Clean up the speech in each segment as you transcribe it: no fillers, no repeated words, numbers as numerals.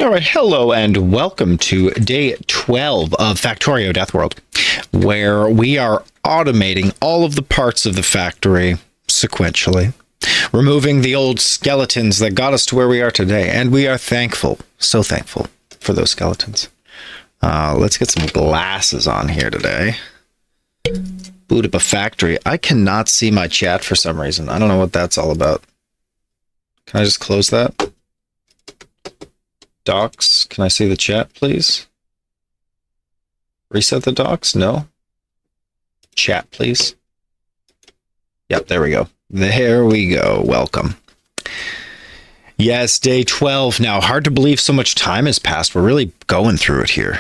All right, hello and welcome to day 12 of Factorio Deathworld, where we are automating all of the parts of the factory sequentially, removing the old skeletons that got us to where we are today, and we are thankful, so thankful for those skeletons. Let's get some glasses on here today. Boot up a factory. I cannot see my chat for some reason. I don't know what that's all about. Can I just close that? Docs, can I see the chat, please? Reset the docs? No? Chat, please. Yep, there we go. There we go. Welcome. Yes, day 12 now. Hard to believe so much time has passed. We're really going through it here.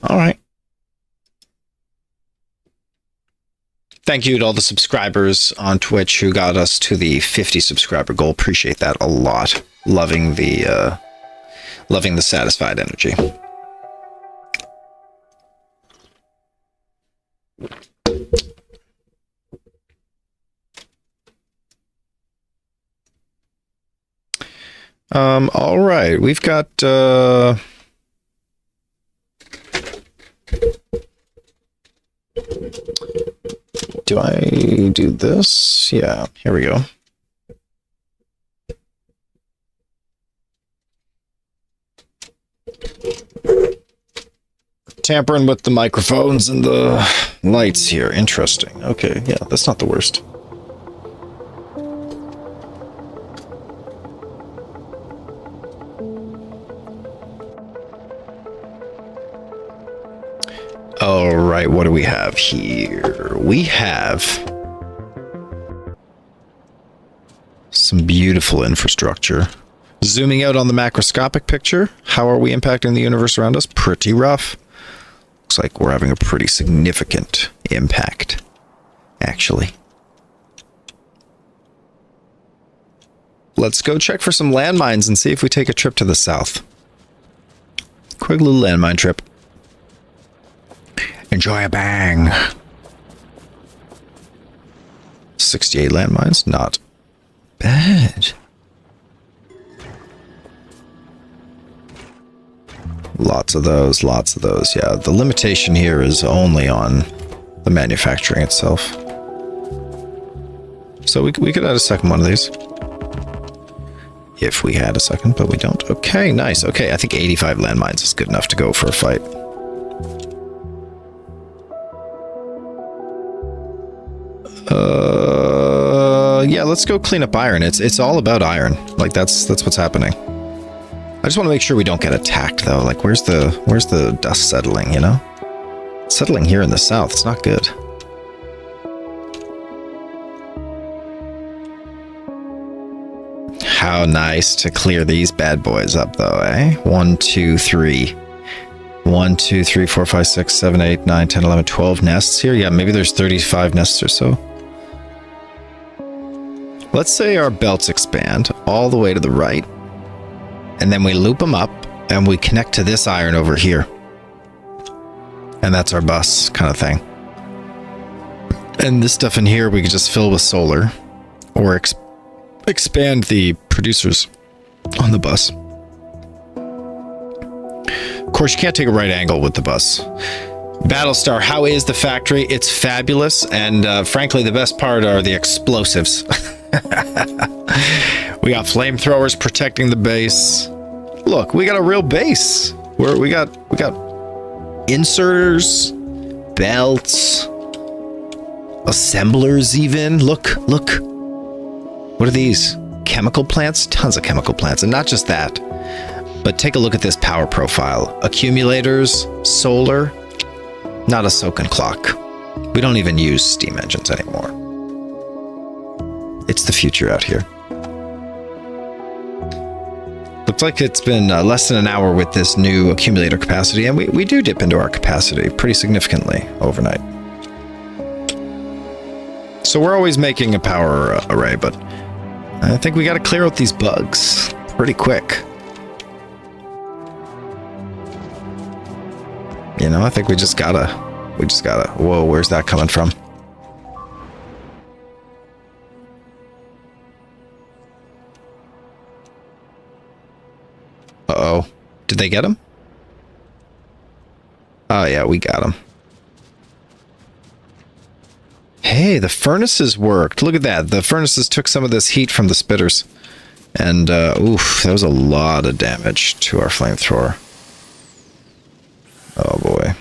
All right. Thank you to all the subscribers on Twitch who got us to the 50 subscriber goal. Appreciate that a lot. Loving the satisfied energy. All right, we've got do I do this? Yeah, here we go. Tampering with the microphones and the lights here. Interesting. Okay, yeah, that's not the worst. All right, what do we have here? We have some beautiful infrastructure. Zooming out on the macroscopic picture, how are we impacting the universe around us? Pretty rough. Looks like we're having a pretty significant impact, actually. Let's go check for some landmines and see if we take a trip to the south. Quick little landmine trip. Enjoy a bang. 68 landmines, not bad. Lots of those, yeah. The limitation here is only on the manufacturing itself. So we could add a second one of these. If we had a second, but we don't. Okay, nice. Okay, I think 85 landmines is good enough to go for a fight. Yeah, let's go clean up iron. It's all about iron. Like that's what's happening. I just want to make sure we don't get attacked, though. Like, where's the dust settling, you know? It's settling here in the south. It's not good. How nice to clear these bad boys up, though, eh? 1, 2, 3. 1, 2, 3, 4, 5, 6, 7, 8, 9, 10, 11, 12 nests here. Yeah, maybe there's 35 nests or so. Let's say our belts expand all the way to the right. And then we loop them up and we connect to this iron over here. And that's our bus kind of thing. And this stuff in here we could just fill with solar or expand the producers on the bus. Of course, you can't take a right angle with the bus. Battlestar, how is the factory? It's fabulous. And frankly, the best part are the explosives. We got flamethrowers protecting the base. Look, we got a real base. We got inserters, belts, assemblers even. Look. What are these? Chemical plants? Tons of chemical plants. And not just that, but take a look at this power profile. Accumulators, solar, not a soaking clock. We don't even use steam engines anymore. It's the future out here. Looks like it's been less than an hour with this new accumulator capacity, and we do dip into our capacity pretty significantly overnight. So we're always making a power array, but I think we got to clear out these bugs pretty quick. You know, I think we just gotta, whoa, where's that coming from? Did they get him? Oh, yeah, we got him. Hey, the furnaces worked. Look at that. The furnaces took some of this heat from the spitters. And, oof, that was a lot of damage to our flamethrower. Oh, boy.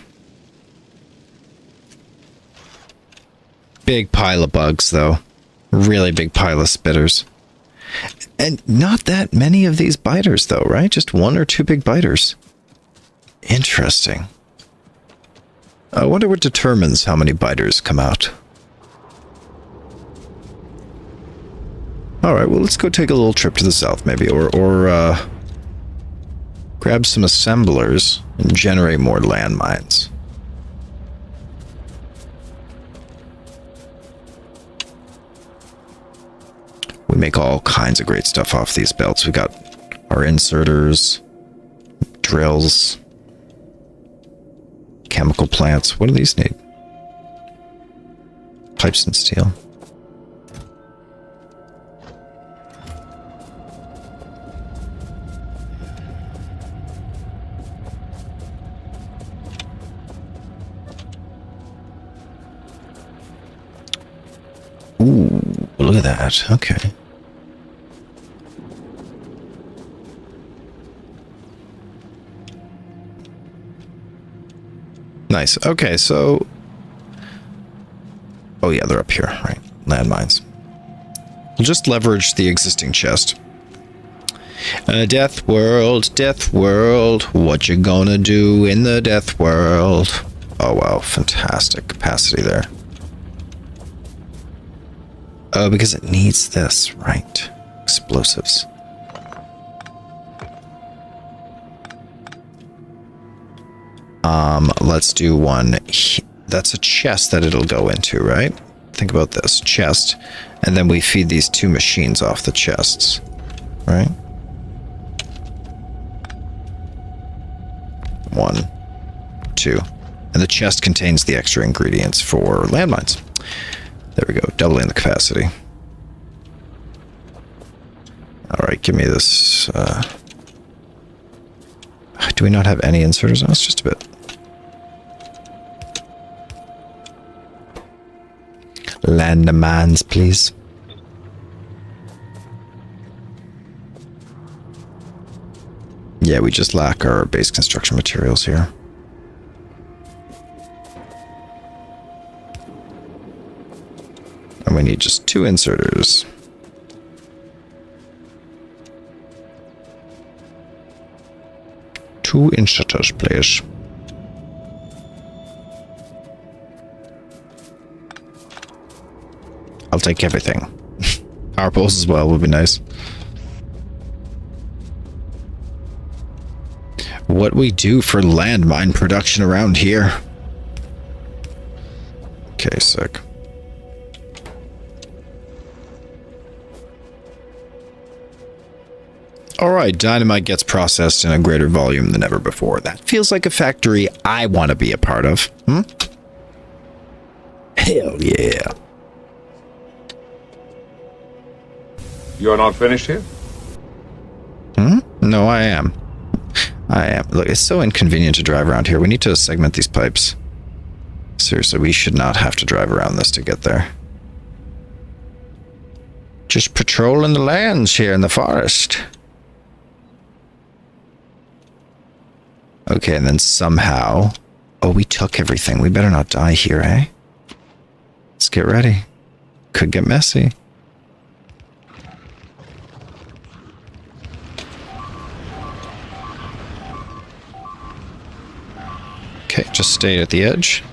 Big pile of bugs, though. Really big pile of spitters. And not that many of these biters, though, right? Just 1 or 2 big biters. Interesting. I wonder what determines how many biters come out. Alright, well, let's go take a little trip to the south, maybe, or grab some assemblers and generate more landmines. We make all kinds of great stuff off these belts. We got our inserters, drills, chemical plants. What do these need? Pipes and steel. Ooh, look at that. Okay. Nice. Okay, so... Oh yeah, they're up here, right? Landmines. We'll just leverage the existing chest. Deathworld, Deathworld, what you gonna do in the Deathworld? Oh wow, fantastic capacity there. Oh, because it needs this, right? Explosives. Let's do one. That's a chest that it'll go into, right? Think about this. Chest. And then we feed these 2 machines off the chests. Right? 1, 2. And the chest contains the extra ingredients for landmines. There we go. Doubling the capacity. Alright, give me this. Do we not have any inserters? Oh, it's just a bit. Landmines, please. Yeah, we just lack our base construction materials here. And we need just 2 inserters. Two inserters, please. I'll take everything. Power poles as well would be nice. What we do for landmine production around here. Okay, sick. Alright, dynamite gets processed in a greater volume than ever before. That feels like a factory I want to be a part of. Hell yeah. You're not finished here? No, I am. I am. Look, it's so inconvenient to drive around here. We need to segment these pipes. Seriously, we should not have to drive around this to get there. Just patrolling the lands here in the forest. Okay, and then somehow... Oh, we took everything. We better not die here, eh? Let's get ready. Could get messy. Okay, just stay at the edge.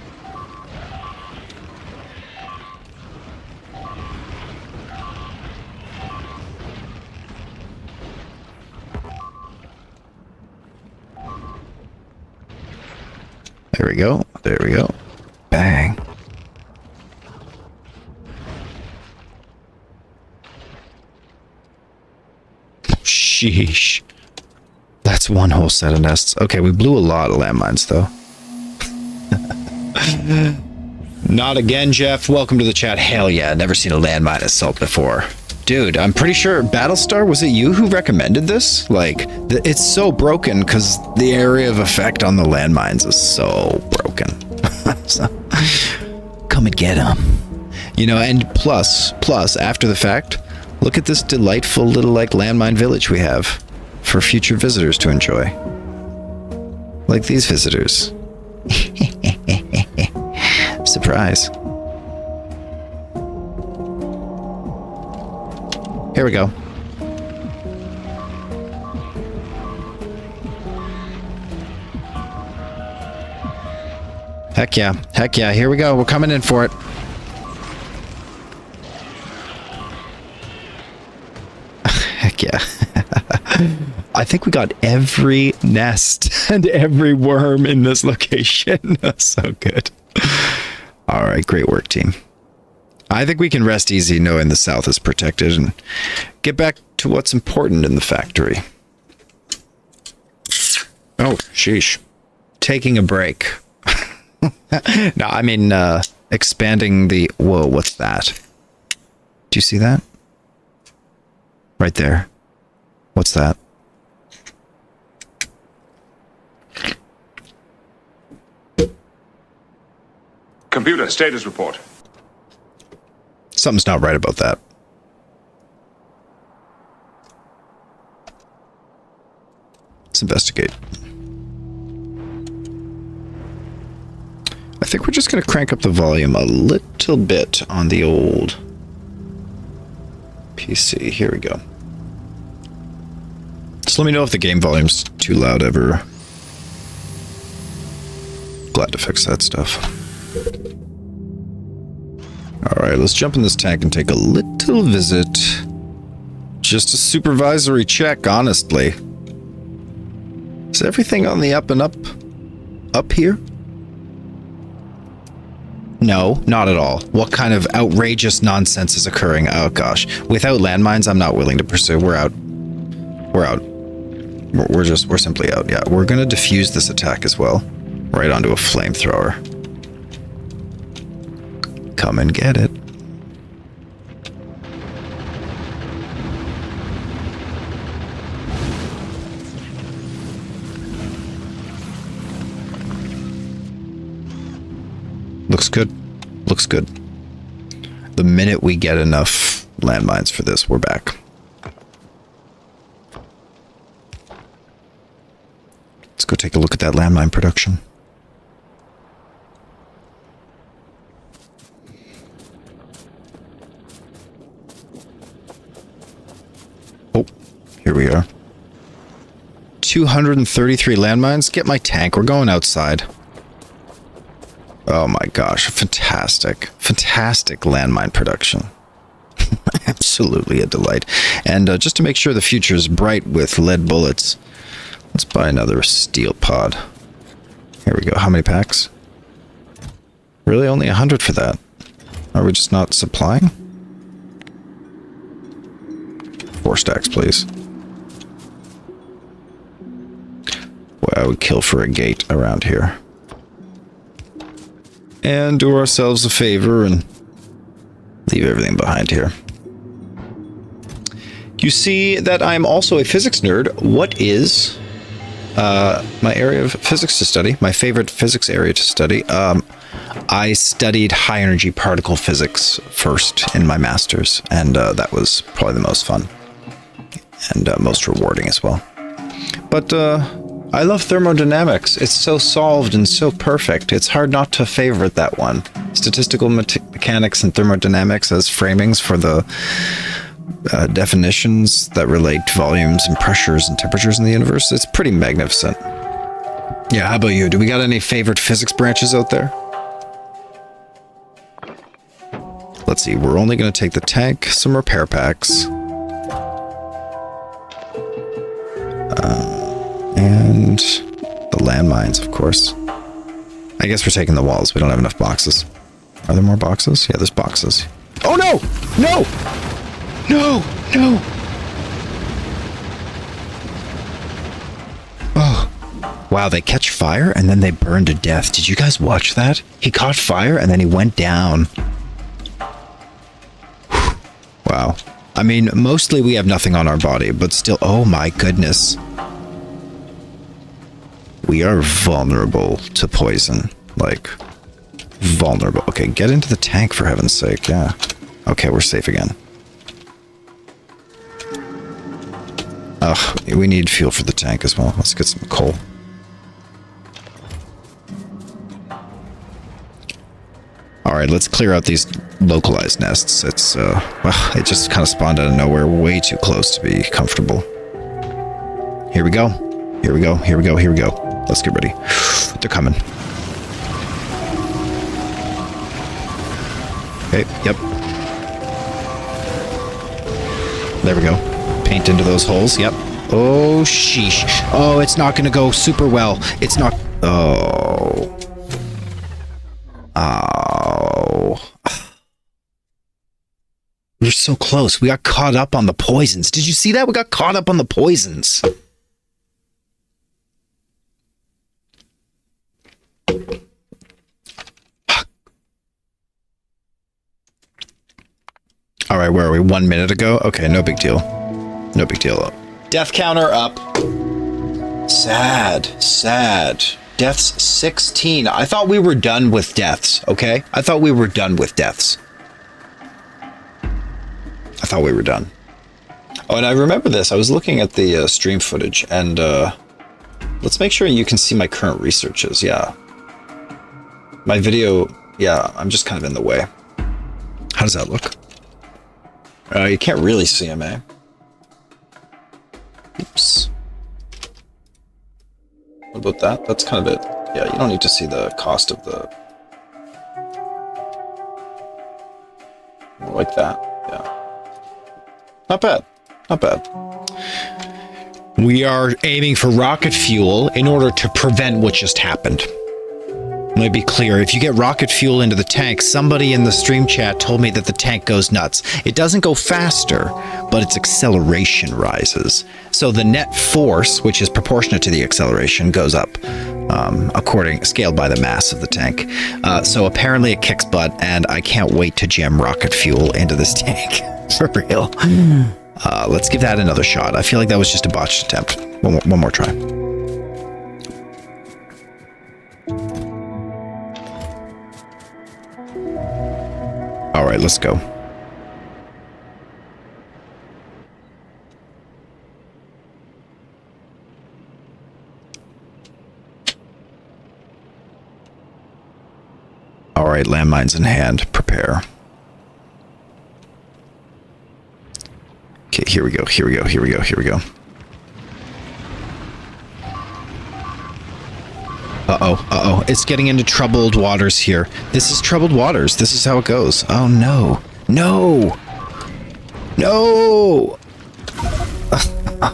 There we go. There we go. Bang. Sheesh. That's one whole set of nests. Okay, we blew a lot of landmines, though. Not again, Jeff. Welcome to the chat. Hell yeah, never seen a landmine assault before. Dude, I'm pretty sure Battlestar, was it you who recommended this? Like, it's so broken because the area of effect on the landmines is so broken. So, come and get them. You know, and plus, after the fact, look at this delightful little, like, landmine village we have for future visitors to enjoy. Like these visitors. Surprise. Here we go. Heck yeah. Heck yeah. Here we go. We're coming in for it. Heck yeah. I think we got every nest and every worm in this location. So good. All right. Great work, team. I think we can rest easy knowing the South is protected and get back to what's important in the factory. Oh, sheesh. Taking a break. No, I mean, expanding the... Whoa, what's that? Do you see that? Right there. What's that? Computer, status report. Something's not right about that. Let's investigate. I think we're just going to crank up the volume a little bit on the old PC. Here we go. Just let me know if the game volume's too loud ever. Glad to fix that stuff. Alright, let's jump in this tank and take a little visit. Just a supervisory check, honestly. Is everything on the up and up? Up here? No, not at all. What kind of outrageous nonsense is occurring? Oh gosh. Without landmines, I'm not willing to pursue. We're out. We're out. We're simply out. Yeah, we're gonna defuse this attack as well. Right onto a flamethrower. Come and get it. Looks good. Looks good. The minute we get enough landmines for this, we're back. Let's go take a look at that landmine production. Oh, here we are. 233 landmines. Get my tank. We're going outside. Oh my gosh, fantastic. Fantastic landmine production. Absolutely a delight. And just to make sure the future is bright with lead bullets, let's buy another steel pod. Here we go. How many packs? Really? Only 100 for that? Are we just not supplying? 4 stacks, please. Well, I would kill for a gate around here. And do ourselves a favor and leave everything behind here. You see that I'm also a physics nerd. What is my area of physics to study? My favorite physics area to study? I studied high energy particle physics first in my master's, and that was probably the most fun and most rewarding as well. But I love thermodynamics. It's so solved and so perfect. It's hard not to favorite that one. Statistical mechanics and thermodynamics as framings for the definitions that relate to volumes and pressures and temperatures in the universe. It's pretty magnificent. Yeah, how about you? Do we got any favorite physics branches out there? Let's see. We're only going to take the tank, some repair packs. And the landmines, of course. I guess we're taking the walls. We don't have enough boxes. Are there more boxes? Yeah, there's boxes. Oh, no! No! No! No! Oh. Wow, they catch fire and then they burn to death. Did you guys watch that? He caught fire and then he went down. Wow. I mean, mostly we have nothing on our body, but still, oh my goodness. We are vulnerable to poison. Like, vulnerable. Okay, get into the tank for heaven's sake, yeah. Okay, we're safe again. Ugh, we need fuel for the tank as well. Let's get some coal. Alright, let's clear out these localized nests. It's, it just kind of spawned out of nowhere, way too close to be comfortable. Here we go. Here we go, here we go, here we go. Let's get ready. They're coming. Okay, yep. There we go. Paint into those holes, yep. Oh, sheesh. Oh, it's not gonna go super well. It's not... Oh. Oh. We're so close. We got caught up on the poisons. Did you see that? We got caught up on the poisons. All right, where are we? 1 minute ago? Okay, no big deal. No big deal. Death counter up. Sad, sad. Deaths 16. I thought we were done with deaths, okay? I thought we were done with deaths. I thought we were done. Oh, and I remember this. I was looking at the stream footage, and let's make sure you can see my current researches. Yeah. My video, yeah, I'm just kind of in the way. How does that look? You can't really see him, eh? Oops. What about that? That's kind of it. Yeah, you don't need to see the cost of the... Like that, yeah. Not bad. Not bad. We are aiming for rocket fuel in order to prevent what just happened. Let me be clear, if you get rocket fuel into the tank, somebody in the stream chat told me that the tank goes nuts. It doesn't go faster, but its acceleration rises. So the net force, which is proportionate to the acceleration, goes up, scaled by the mass of the tank. So apparently it kicks butt, and I can't wait to jam rocket fuel into this tank. For real. Let's give that another shot. I feel like that was just a botched attempt. One more try. All right, let's go. All right, landmines in hand. Prepare. Okay, here we go. Here we go. Here we go. Here we go. Uh-oh, uh-oh. It's getting into troubled waters here. This is troubled waters. This is how it goes. Oh, no. No! No!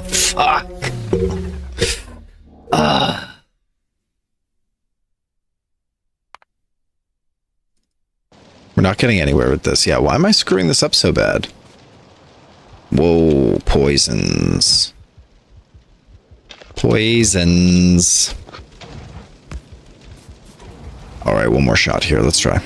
Fuck. We're not getting anywhere with this. Yeah, why am I screwing this up so bad? Whoa, poisons. Poisons. Alright, one more shot here. Let's try.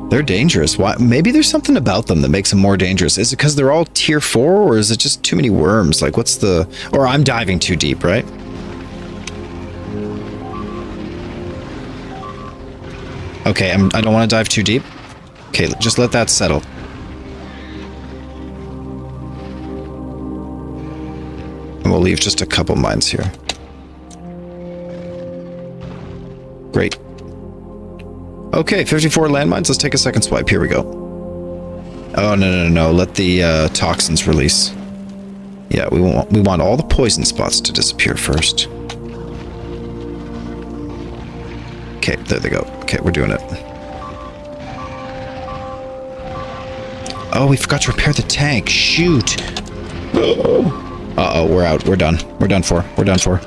They're dangerous. Why? Maybe there's something about them that makes them more dangerous. Is it because they're all tier 4, or is it just too many worms? Like, what's the... Or I'm diving too deep, right? Okay, I don't want to dive too deep. Okay, just let that settle. And we'll leave just a couple mines here. Great. Okay, 54 landmines. Let's take a second swipe. Here we go. Oh, no. Let the toxins release. Yeah, we want all the poison spots to disappear first. Okay, there they go. Okay, we're doing it. Oh, we forgot to repair the tank. Shoot. Uh-oh, we're out. We're done. We're done for. We're done for.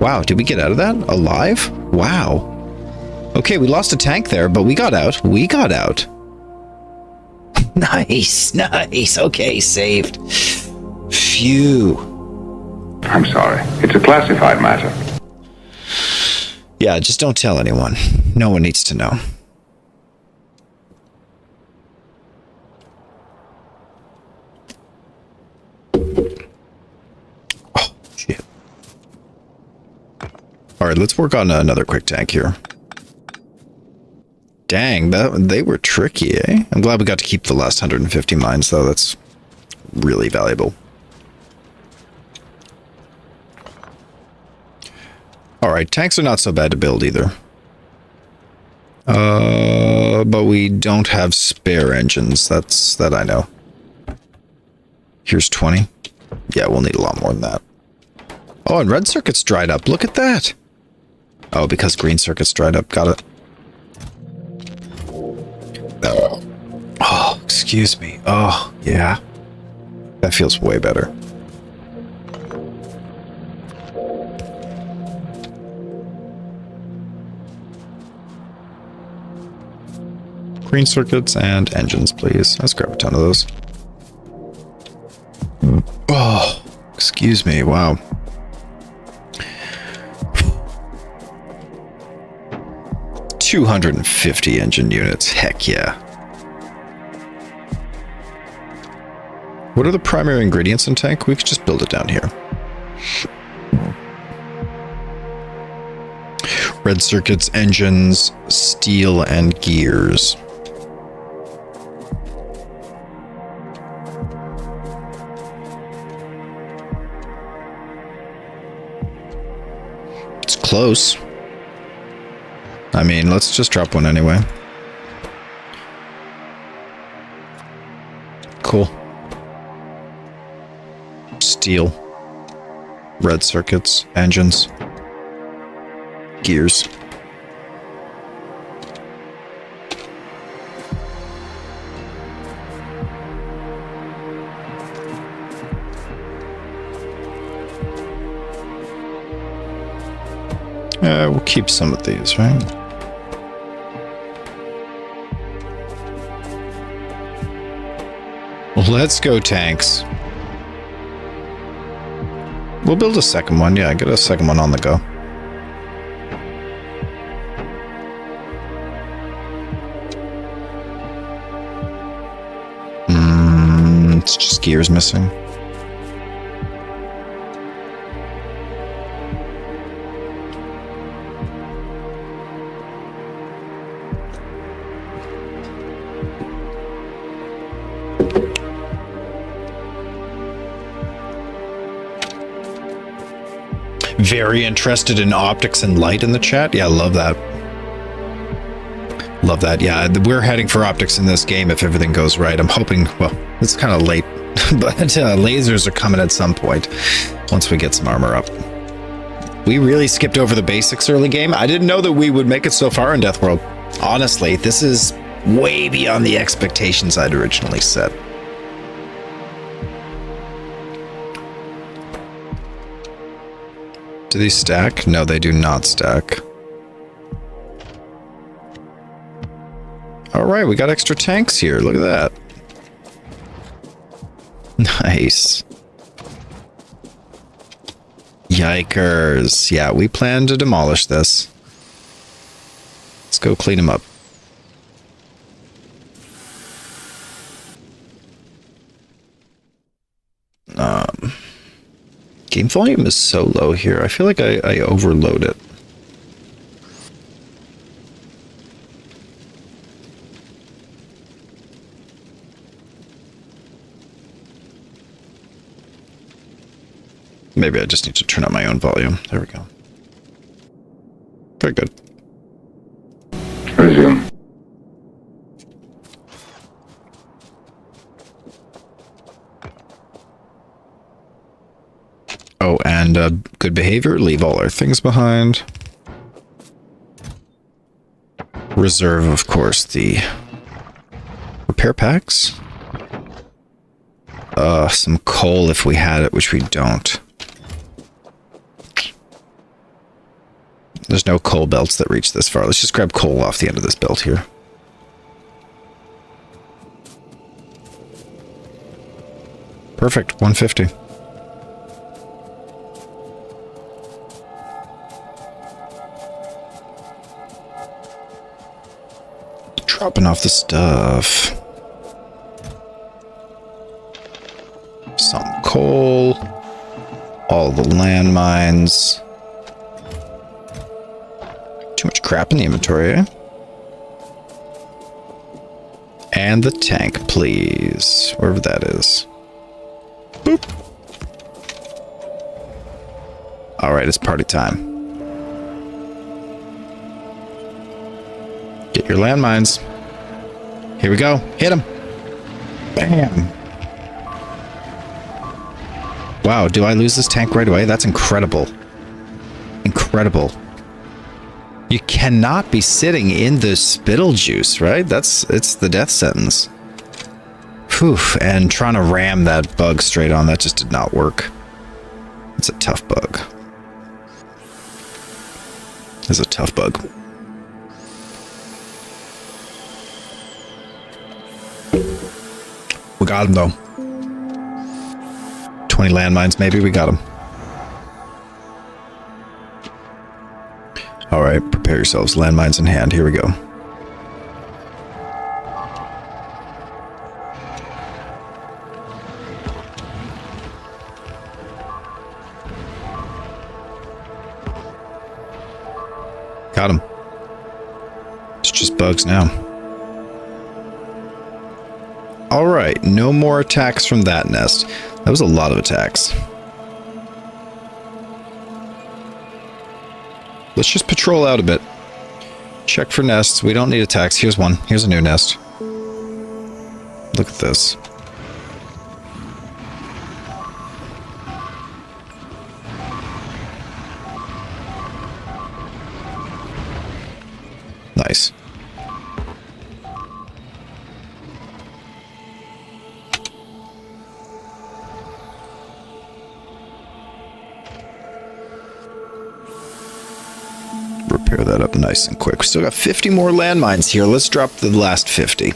Wow, did we get out of that? Alive? Wow. Okay, we lost a tank there, but we got out. We got out. Nice, nice. Okay, saved. Phew. I'm sorry. It's a classified matter. Yeah, just don't tell anyone. No one needs to know. Oh, shit. All right, let's work on another quick tank here. Dang, they were tricky, eh? I'm glad we got to keep the last 150 mines, though. That's really valuable. Alright, tanks are not so bad to build either. But we don't have spare engines. That I know. Here's 20. Yeah, we'll need a lot more than that. Oh, and red circuit's dried up. Look at that. Oh, because green circuit's dried up. Got it. Oh, excuse me. Oh, yeah. That feels way better. Green circuits and engines, please. Let's grab a ton of those. Oh, excuse me. Wow. $250 engine units. Heck yeah. What are the primary ingredients in tank? We could just build it down here. Red circuits, engines, steel, and gears. It's close. I mean, let's just drop one anyway. Cool. Steel. Red circuits, engines, gears. We'll keep some of these, right? Let's go, tanks. We'll build a second one. Yeah, get a second one on the go. It's just gears missing. Very interested in optics and light in the chat. Yeah, love that. Love that. Yeah, we're heading for optics in this game if everything goes right. I'm hoping, well, it's kind of late, but lasers are coming at some point once we get some armor up. We really skipped over the basics early game. I didn't know that we would make it so far in Deathworld. Honestly, this is way beyond the expectations I'd originally set. Do these stack? No, they do not stack. All right, we got extra tanks here. Look at that. Nice. Yikers. Yeah, we plan to demolish this. Let's go clean them up. Game volume is so low here. I feel like I overload it. Maybe I just need to turn up my own volume. There we go. Very good. Resume. Oh, and good behavior. Leave all our things behind. Reserve, of course, the repair packs. Some coal if we had it, which we don't. There's no coal belts that reach this far. Let's just grab coal off the end of this belt here. Perfect, 150. dropping off the stuff. Some coal. All the landmines. Too much crap in the inventory, eh? And the tank, please. Wherever that is. Boop. Alright, it's party time. Get your landmines. Here we go. Hit them. Bam. Wow, do I lose this tank right away? That's incredible. Incredible. You cannot be sitting in the spittle juice, right? It's the death sentence. Phew, and trying to ram that bug straight on, that just did not work. It's a tough bug. It's a tough bug. We got him, though. 20 landmines, maybe. We got him. Alright, prepare yourselves. Landmines in hand. Here we go. Got him. It's just bugs now. Alright, no more attacks from that nest. That was a lot of attacks. Let's just patrol out a bit. Check for nests. We don't need attacks. Here's one. Here's a new nest. Look at this. Nice. Repair that up nice and quick. We still got 50 more landmines here. Let's drop the last 50.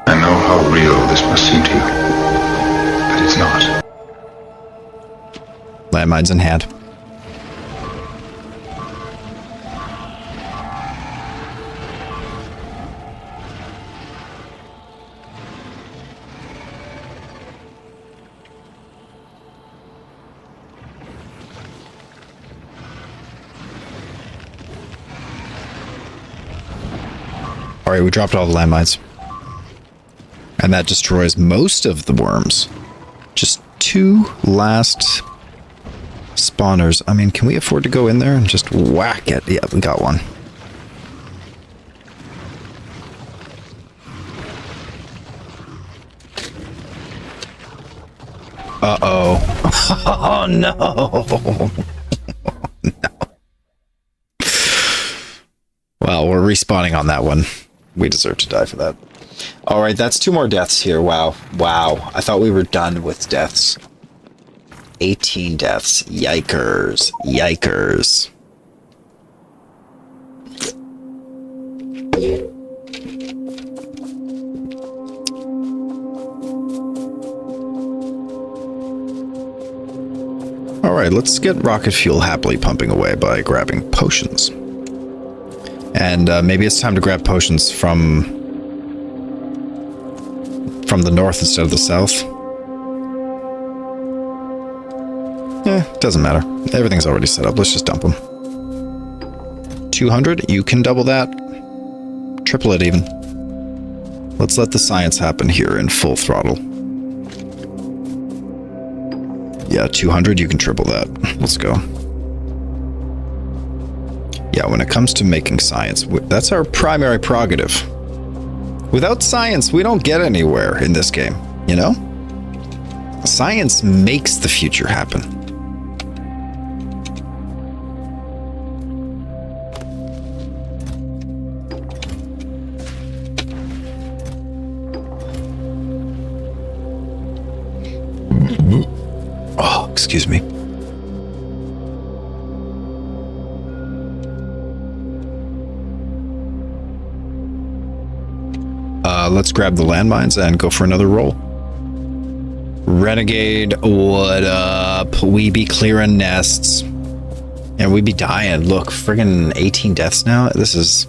I know how real this must seem to you, but it's not. Landmines in hand. Alright, we dropped all the landmines. And that destroys most of the worms. Just 2 last spawners. I mean, can we afford to go in there and just whack it? Yeah, we got one. Uh-oh. Oh, no. No. Well, we're respawning on that one. We deserve to die for that. Alright, that's 2 more deaths here. Wow. Wow. I thought we were done with deaths. 18 deaths. Yikers. Yikers. Alright, let's get rocket fuel happily pumping away by grabbing potions. And maybe it's time to grab potions from the north instead of the south. Doesn't matter. Everything's already set up. Let's just dump them. 200? You can double that. Triple it even. Let's let the science happen here in full throttle. Yeah, 200, you can triple that. Let's go. Yeah, when it comes to making science, that's our primary prerogative. Without science, we don't get anywhere in this game, you know? Science makes the future happen. Oh, excuse me. Let's grab the landmines and go for another roll. Renegade, what up? We be clearing nests. And we be dying. Look, friggin' 18 deaths now. This is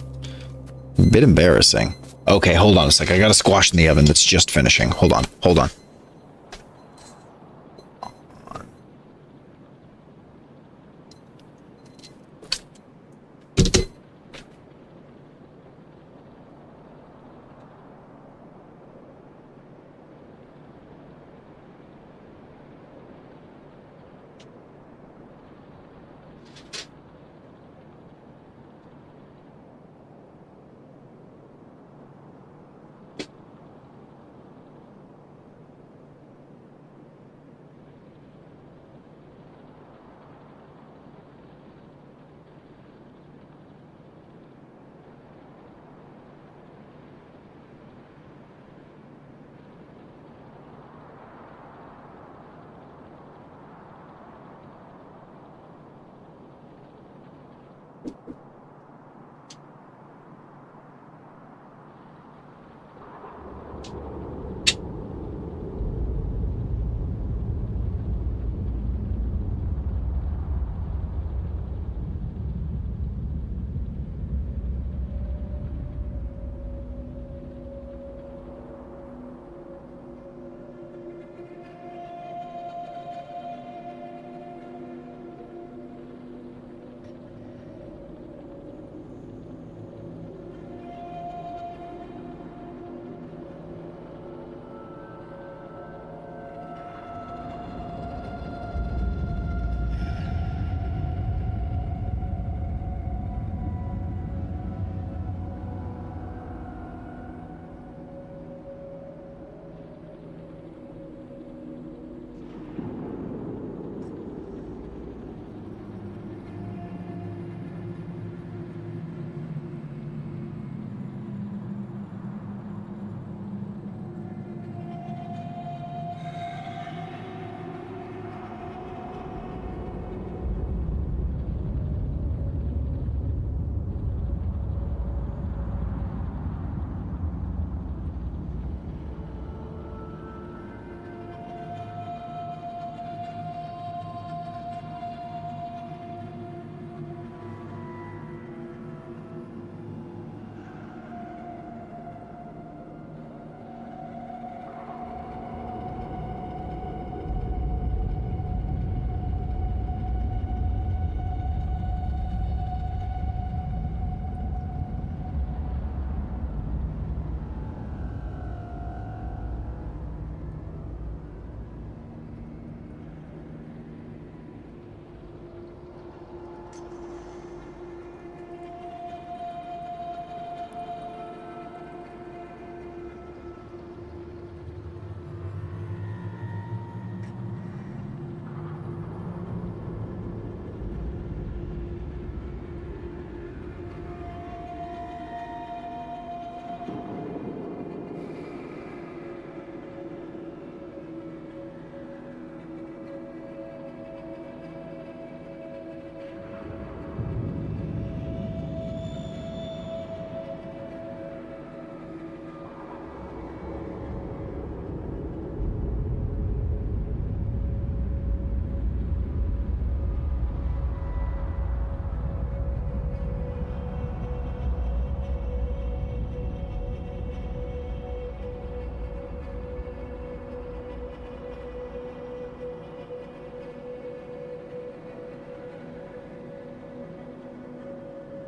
a bit embarrassing. Okay, hold on a sec. I got a squash in the oven that's just finishing. Hold on, hold on.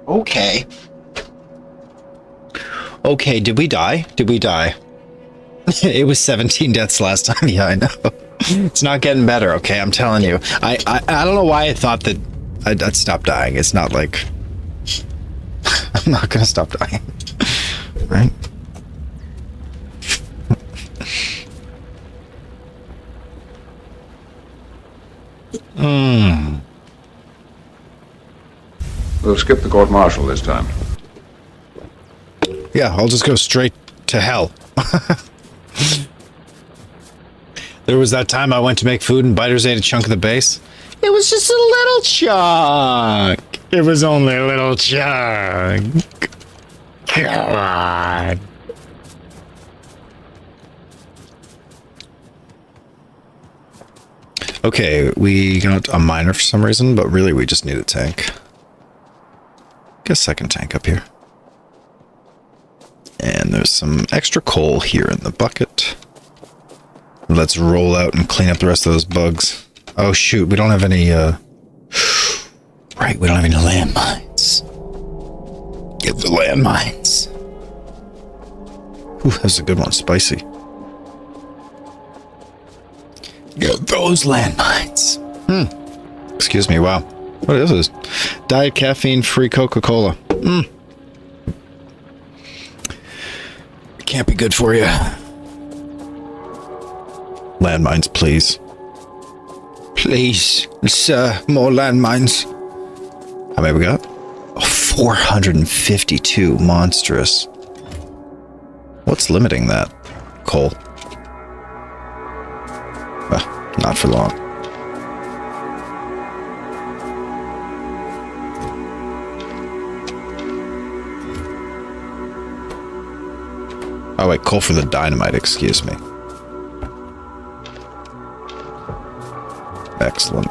Okay. Okay, did we die? Did we die? It was 17 deaths last time. Yeah, I know. It's not getting better, okay? I'm telling you. I don't know why I thought that I'd stop dying. It's not like... I'm not gonna stop dying. Right? We'll skip the court martial this time. Yeah, I'll just go straight to hell. There was that time I went to make food and Biters ate a chunk of the base. It was just a little chunk. It was only a little chunk. God. Okay, we got a miner for some reason, but really we just need a tank. Get a second tank up here. And And there's some extra coal here in the bucket. Let's roll out and clean up the rest of those bugs. Oh shoot, we don't have any, Right, we don't have any landmines. Get the landmines. Ooh, that's a good one, spicy. Get those landmines. Excuse me, wow. What is this? Diet caffeine-free Coca-Cola. Can't be good for you. Landmines, please. Please, sir, more landmines. How many we got? Oh, 452. Monstrous. What's limiting that? Coal. Well, not for long. Oh wait, coal for the dynamite, excuse me. Excellent.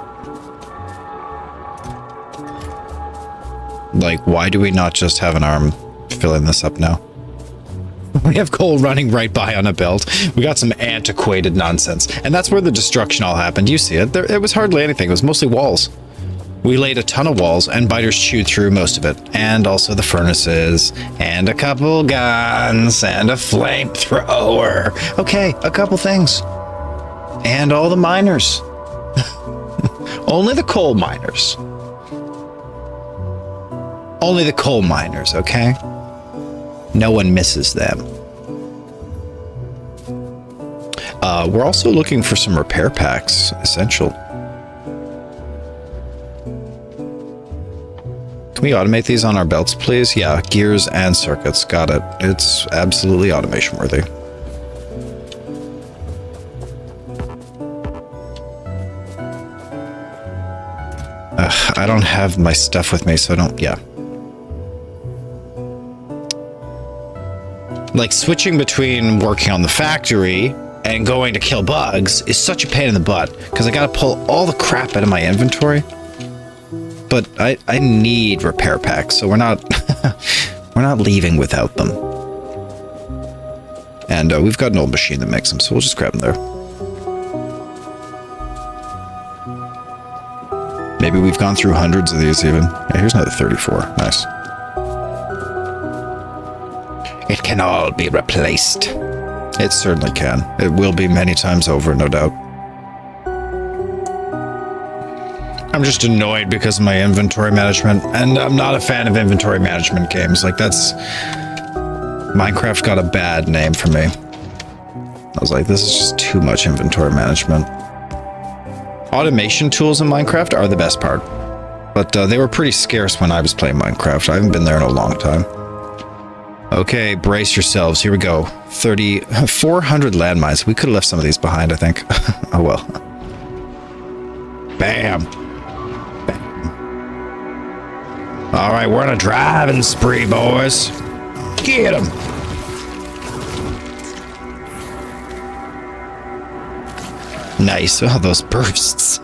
Like, why do we not just have an arm filling this up now? We have coal running right by on a belt. We got some antiquated nonsense. And that's where the destruction all happened. You see it. It was hardly anything. It was mostly walls. We laid a ton of walls, and biters chewed through most of it. And also the furnaces, and a couple guns, and a flamethrower. Okay, a couple things. And all the miners. Only the coal miners. Only the coal miners, okay? No one misses them. We're also looking for some repair packs, essential. Can we automate these on our belts, please? Yeah, gears and circuits. Got it. It's absolutely automation worthy. I don't have my stuff with me, so I don't... Yeah. Like, switching between working on the factory and going to kill bugs is such a pain in the butt, because I gotta pull all the crap out of my inventory. But I need repair packs, so we're not we're not leaving without them. And we've got an old machine that makes them, so we'll just grab them there. Maybe we've gone through hundreds of these even. Yeah, here's another 34. Nice. It can all be replaced. It certainly can. It will be many times over, no doubt. I'm just annoyed because of my inventory management, and I'm not a fan of inventory management games. Like, that's... Minecraft got a bad name for me. I was like, this is just too much inventory management. Automation tools in Minecraft are the best part, but they were pretty scarce when I was playing Minecraft. I haven't been there in a long time. Okay, brace yourselves. Here we go. 400 landmines. We could have left some of these behind, I think. Oh well. Bam. Bam. All right, we're on a driving spree, boys. Get them. Nice. Oh, those bursts.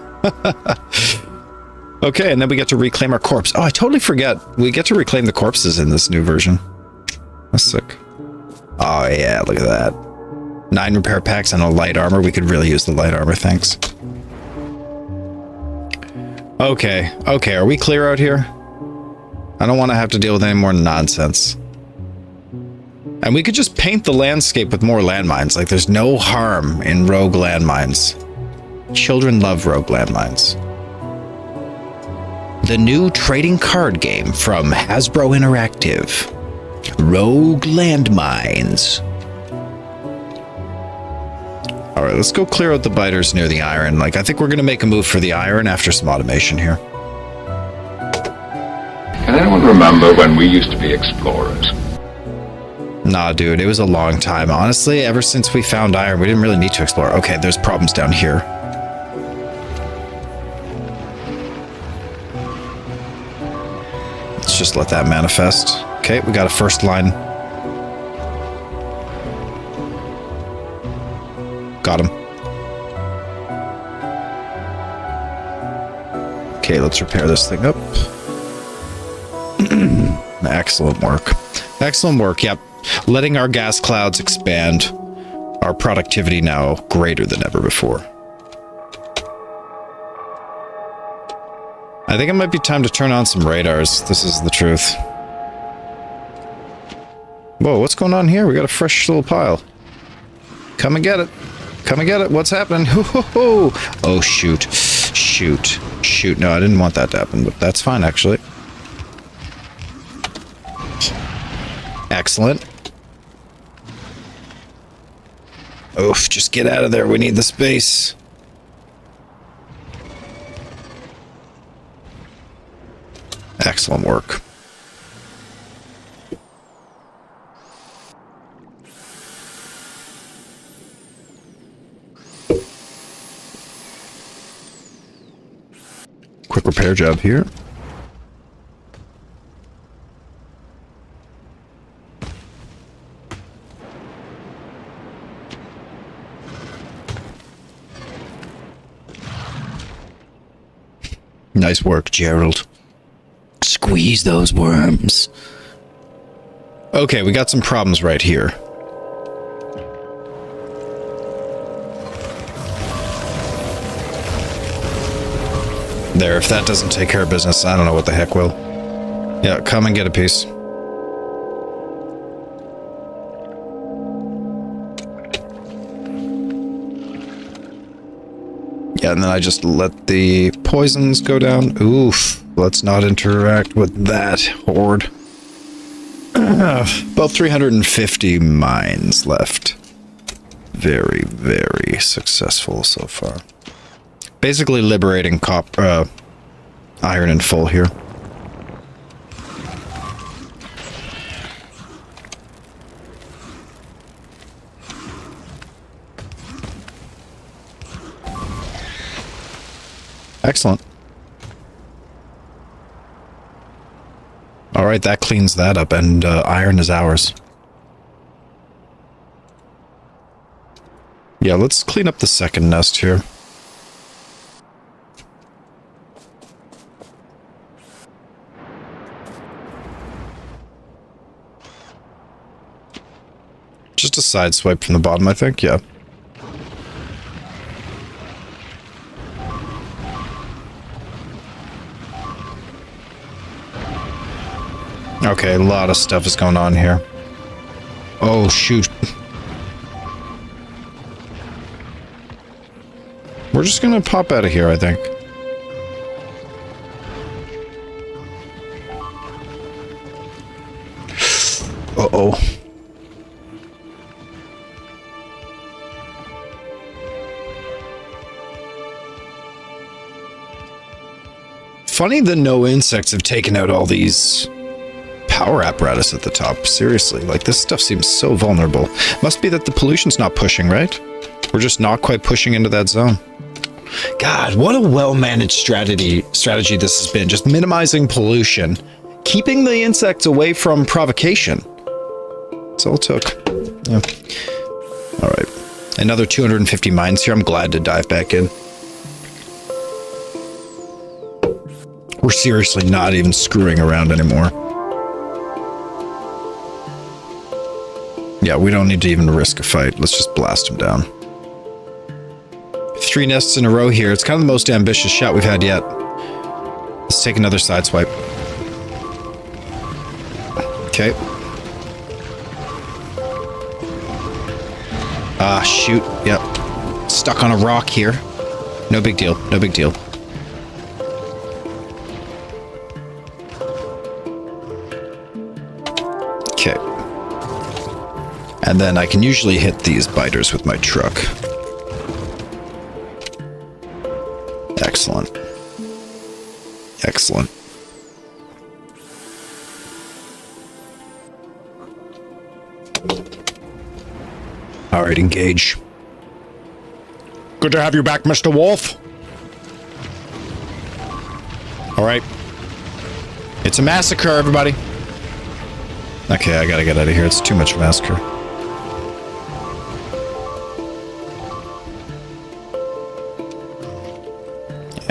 Okay, and then we get to reclaim our corpse. Oh, I totally forget. We get to reclaim the corpses in this new version. That's sick. Oh, yeah, look at that. 9 repair packs and a light armor. We could really use the light armor, thanks. Okay, okay, are we clear out here? I don't want to have to deal with any more nonsense. And we could just paint the landscape with more landmines. Like, there's no harm in rogue landmines. Children love rogue landmines. The new trading card game from Hasbro Interactive. Rogue landmines. All right, let's go clear out the biters near the iron. Like, I think we're going to make a move for the iron after some automation here. Can anyone remember when we used to be explorers? Nah, dude, it was a long time. Honestly, ever since we found iron, we didn't really need to explore. Okay, there's problems down here. Let's just let that manifest. Okay, we got a first line. Got him. Okay, let's repair this thing up. Excellent work. Excellent work, yep. letting our gas clouds expand, our productivity now greater than ever before. I think it might be time to turn on some radars. This is the truth. Whoa, what's going on here? We got a fresh little pile. Come and get it. Come and get it. What's happening? Oh, shoot. Shoot. Shoot. No, I didn't want that to happen, but that's fine, actually. Excellent. Oof, just get out of there. We need the space. Excellent work. Quick repair job here. Nice work, Gerald. Squeeze those worms. Okay, we got some problems right here. There, if that doesn't take care of business, I don't know what the heck will. Yeah, come and get a piece. Yeah, and then I just let the poisons go down. Oof, let's not interact with that horde. About 350 mines left. Very, very successful so far. Basically liberating iron in full here. Excellent. All right, that cleans that up, and iron is ours. Yeah, let's clean up the second nest here. Just a side swipe from the bottom, I think, yeah. Okay, a lot of stuff is going on here. Oh, shoot. We're just gonna pop out of here, I think. Uh-oh. Funny that no insects have taken out all these power apparatus at the top. Seriously, like, this stuff seems so vulnerable. Must be that the pollution's not pushing, right? We're just not quite pushing into that zone. God, what a well-managed strategy this has been. Just minimizing pollution, keeping the insects away from provocation. That's all it took. Yeah. All right. Another 250 mines here. I'm glad to dive back in. We're seriously not even screwing around anymore. Yeah, we don't need to even risk a fight. Let's just blast him down. 3 nests in a row here. It's kind of the most ambitious shot we've had yet. Let's take another side swipe. Okay. Ah, shoot. Yep. Stuck on a rock here. No big deal. No big deal. Okay. And then I can usually hit these biters with my truck. Excellent. Excellent. All right, engage. Good to have you back, Mr. Wolf. All right. It's a massacre, everybody. Okay, I gotta get out of here. It's too much of a massacre.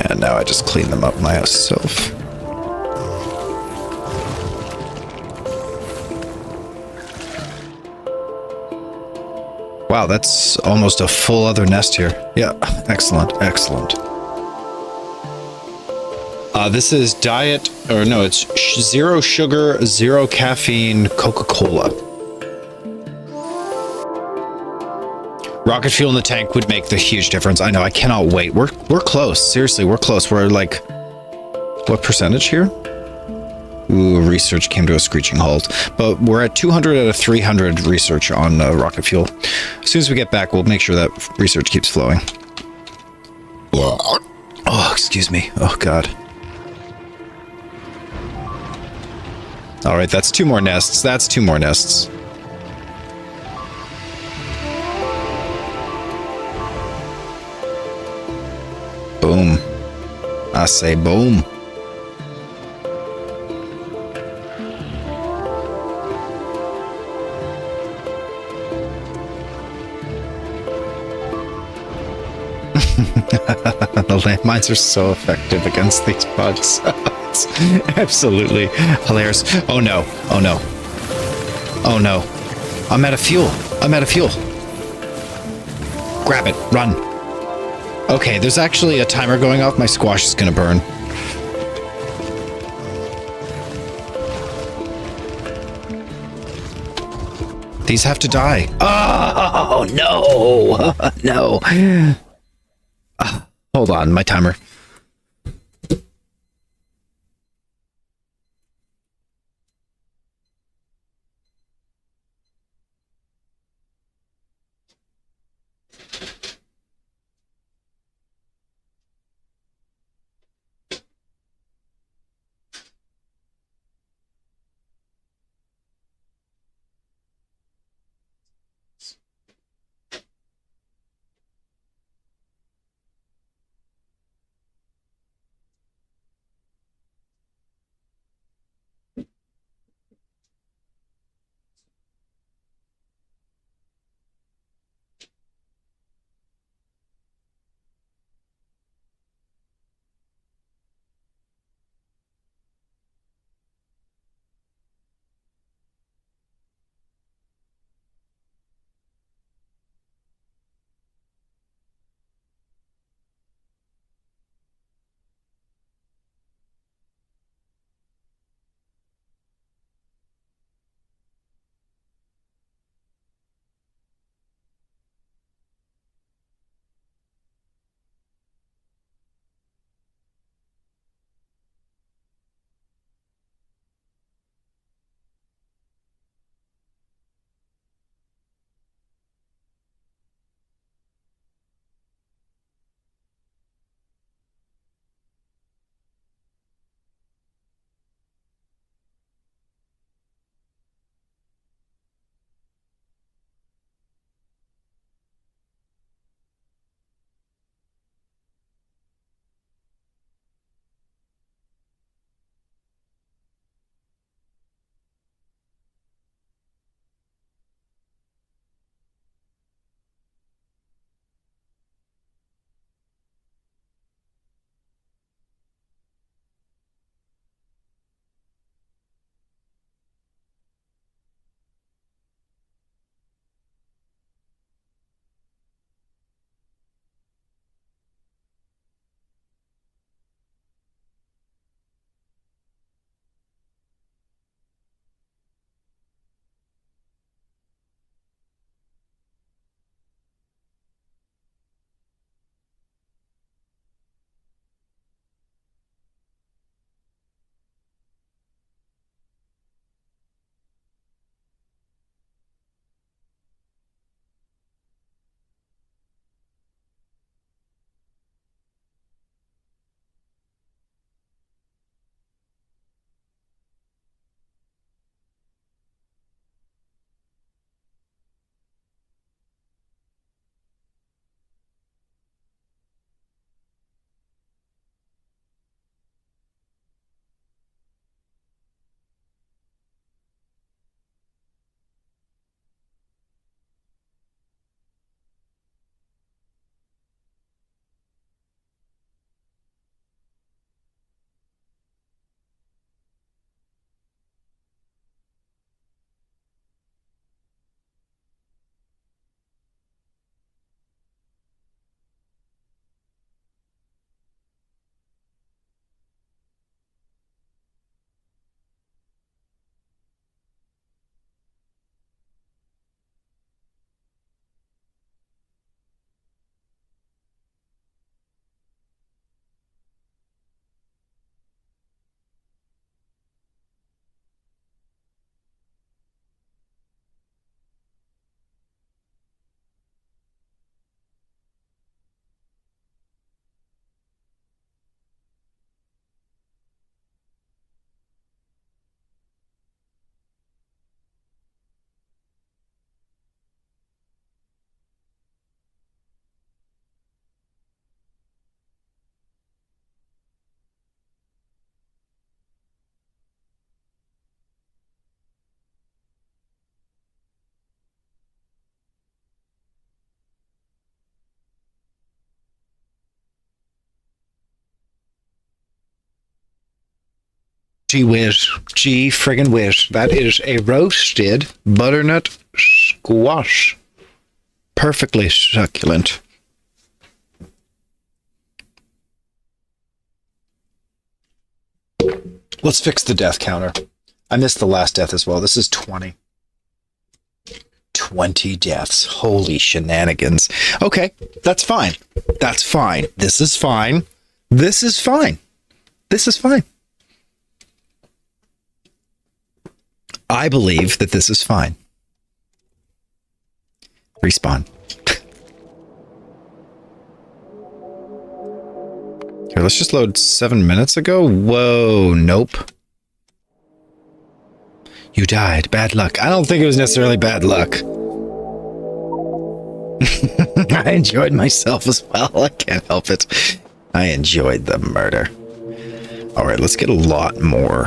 And now I just clean them up myself. Wow, that's almost a full other nest here. Yeah, excellent, excellent. This is diet, or no, it's zero sugar, zero caffeine Coca-Cola. Rocket fuel in the tank would make the huge difference. I know, I cannot wait. We're close. Seriously, we're close. We're like, what percentage here? Ooh, research came to a screeching halt. But we're at 200 out of 300 research on rocket fuel. As soon as we get back, we'll make sure that research keeps flowing. Oh, excuse me. Oh, God. All right, that's 2 more nests. That's 2 more nests. Boom. I say boom. The landmines are so effective against these bugs. It's absolutely hilarious. Oh no. Oh no. Oh no. I'm out of fuel. I'm out of fuel. Grab it. Run. Okay, there's actually a timer going off. My squash is gonna burn. These have to die. Oh, no. No. Hold on, my timer. Gee whiz. Gee friggin' whiz. That is a roasted butternut squash. Perfectly succulent. Let's fix the death counter. I missed the last death as well. This is 20. 20 deaths. Holy shenanigans. Okay, that's fine. That's fine. This is fine. This is fine. This is fine. I believe that this is fine. Respawn. Here, let's just load 7 minutes ago. Whoa, nope. You died. Bad luck. I don't think it was necessarily bad luck. I enjoyed myself as well. I can't help it. I enjoyed the murder. All right, let's get a lot more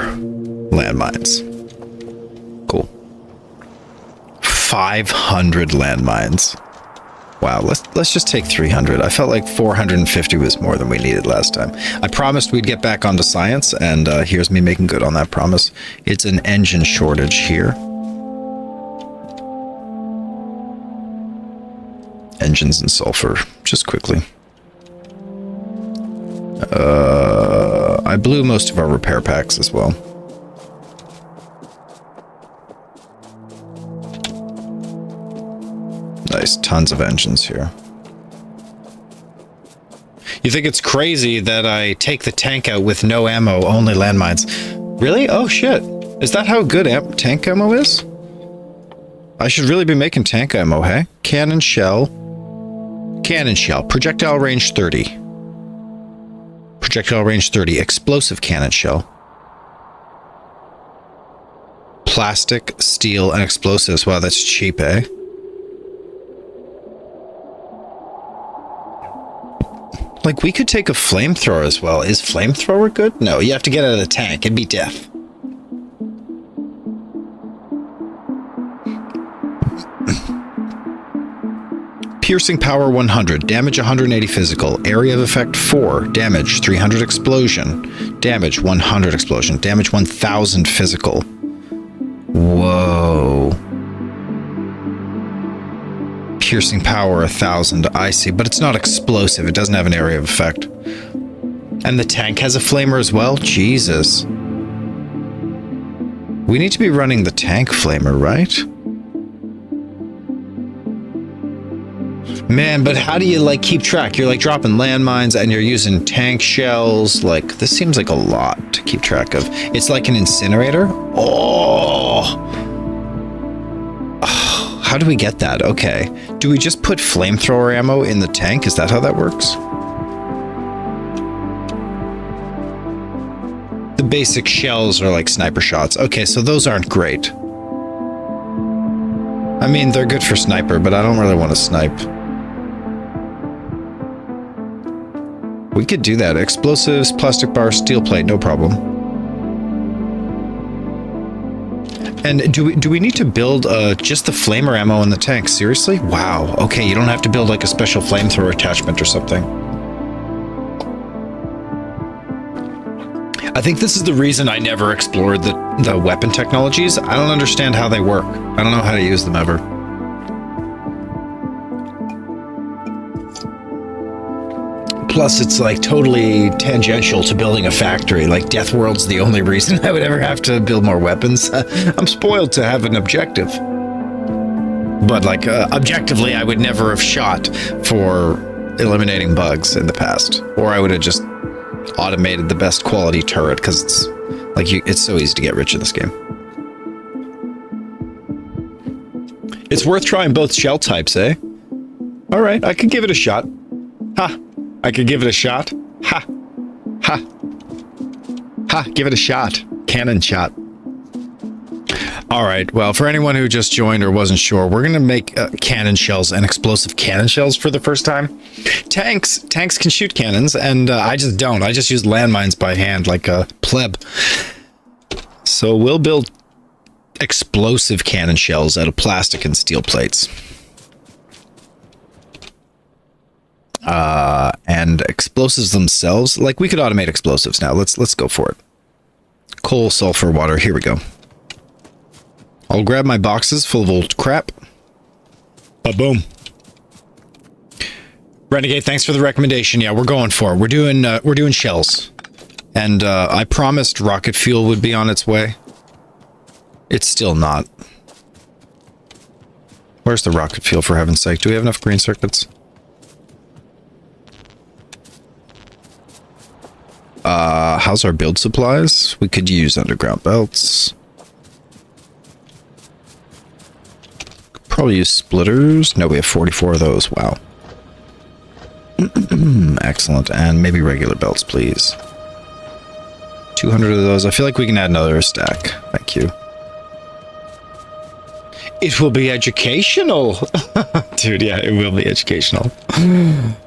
landmines. Cool. 500 landmines. Wow, let's just take 300. I felt like 450 was more than we needed last time. I promised we'd get back onto science, and here's me making good on that promise. It's an engine shortage here. Engines and sulfur, just quickly. I blew most of our repair packs as well. Nice, tons of engines here. You think it's crazy that I take the tank out with no ammo, only landmines? Really? Oh shit. Is that how good tank ammo is? I should really be making tank ammo, hey? Cannon shell. Cannon shell. Projectile range 30. Projectile range 30. Explosive cannon shell. Plastic, steel, and explosives. Wow, that's cheap, eh? Like, we could take a flamethrower as well. Is flamethrower good? No, you have to get out of the tank. It'd be death. Piercing power 100. Damage 180 physical. Area of effect 4. Damage 300 explosion. Damage 100 explosion. Damage 1000 physical. Whoa. Piercing power 1000. I see, but it's not explosive. It doesn't have an area of effect. And the tank has a flamer as well? Jesus. We need to be running the tank flamer, right? Man, but how do you, like, keep track? You're, like, dropping landmines and you're using tank shells. Like, this seems like a lot to keep track of. It's like an incinerator? Oh! How do we get that? Okay. Do we just put flamethrower ammo in the tank? Is that how that works? The basic shells are like sniper shots. Okay, so those aren't great. I mean, they're good for sniper, but I don't really want to snipe. We could do that. Explosives, plastic bar, steel plate, no problem. And do we need to build just the flamer ammo in the tank? Seriously? Wow. Okay, you don't have to build like a special flamethrower attachment or something. I think this is the reason I never explored the weapon technologies. I don't understand how they work. I don't know how to use them ever. Plus, it's like totally tangential to building a factory. Like Deathworld's the only reason I would ever have to build more weapons. I'm spoiled to have an objective. But like objectively, I would never have shot for eliminating bugs in the past. Or I would have just automated the best quality turret because it's like it's so easy to get rich in this game. It's worth trying both shell types, eh? All right, I could give it a shot. Ha! I could give it a shot. Ha! Ha! Ha! Give it a shot. Cannon shot. All right, well, for anyone who just joined or wasn't sure, we're going to make cannon shells and explosive cannon shells for the first time. Tanks can shoot cannons, and I just don't. I just use landmines by hand like a pleb. So we'll build explosive cannon shells out of plastic and steel plates. And explosives themselves, like we could automate explosives now. Let's go for it. Coal, sulfur, water. Here we go. I'll grab my boxes full of old crap. Ba-boom. Renegade, thanks for the recommendation. Yeah, we're going for it. We're doing shells. And I promised rocket fuel would be on its way. It's still not. Where's the rocket fuel, for heaven's sake? Do we have enough green circuits? How's our build supplies? We could use underground belts. Probably use splitters. No, we have 44 of those. Wow. Excellent. And maybe regular belts, please. 200 of those. I feel like we can add another stack. Thank you. It will be educational. Dude, yeah, it will be educational.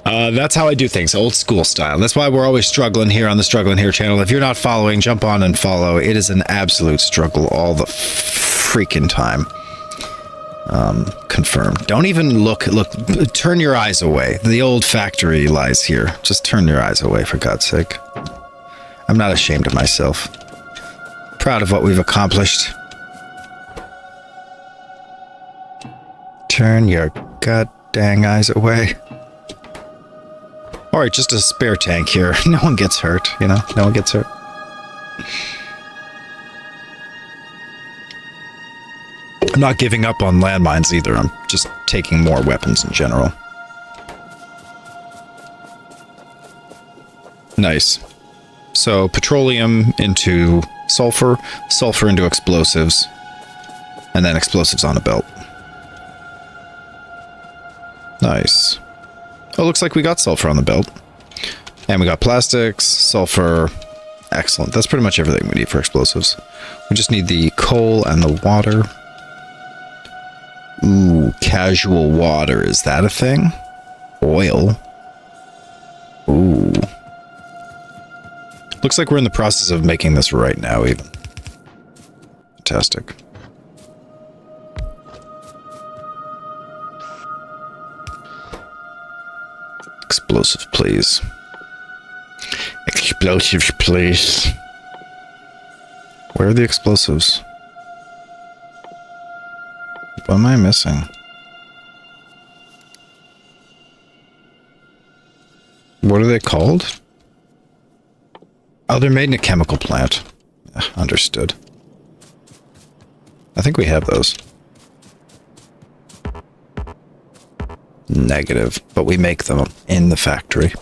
That's how I do things, old school style. That's why we're always struggling here on the Struggling Here channel. If you're not following, jump on and follow. It is an absolute struggle all the freaking time. Confirmed. Don't even look, turn your eyes away. The old factory lies here. Just turn your eyes away, for God's sake. I'm not ashamed of myself. Proud of what we've accomplished. Turn your god dang eyes away. Alright, just a spare tank here. No one gets hurt, you know? No one gets hurt. I'm not giving up on landmines either. I'm just taking more weapons in general. Nice. So, petroleum into sulfur, sulfur into explosives, and then explosives on a belt. Nice. Oh, looks like we got sulfur on the belt. And we got plastics, sulfur. Excellent. That's pretty much everything we need for explosives. We just need the coal and the water. Ooh, casual water. Is that a thing? Oil. Ooh. Looks like we're in the process of making this right now, even. Fantastic. Explosives, please. Explosives, please. Where are the explosives? What am I missing? What are they called? Oh, they're made in a chemical plant. Understood. I think we have those. Negative, but we make them in the factory.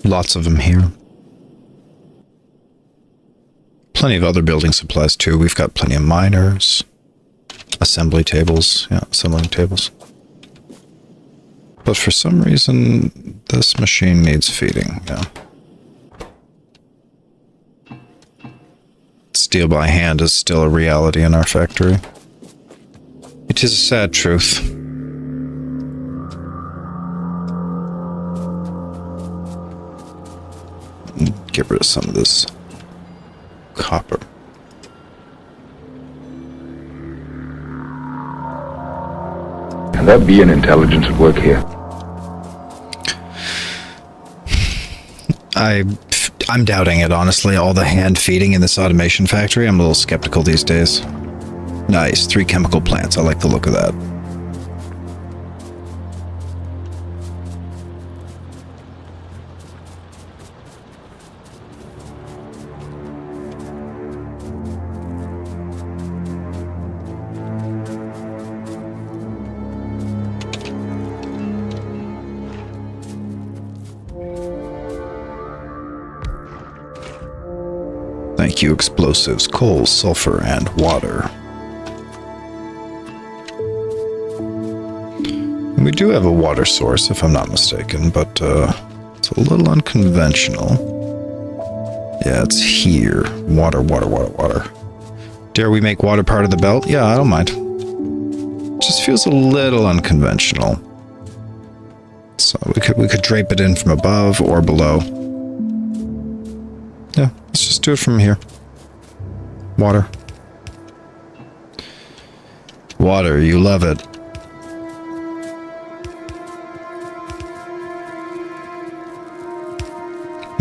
Lots of them here. Plenty of other building supplies too. We've got plenty of miners, assembly tables, yeah, assembling tables. But for some reason, this machine needs feeding, yeah. Steel by hand is still a reality in our factory. It is a sad truth. Get rid of some of this copper. Can there be an intelligence at work here? I'm doubting it, honestly. All the hand feeding in this automation factory, I'm a little skeptical these days. Nice, 3 chemical plants. I like the look of that. Thank you, explosives, coal, sulfur, and water. And we do have a water source, if I'm not mistaken, but it's a little unconventional. Yeah, it's here. Water, water, water, water. Dare we make water part of the belt? Yeah, I don't mind. Just feels a little unconventional. So we could drape it in from above or below. Yeah, let's just do it from here. Water. Water, you love it.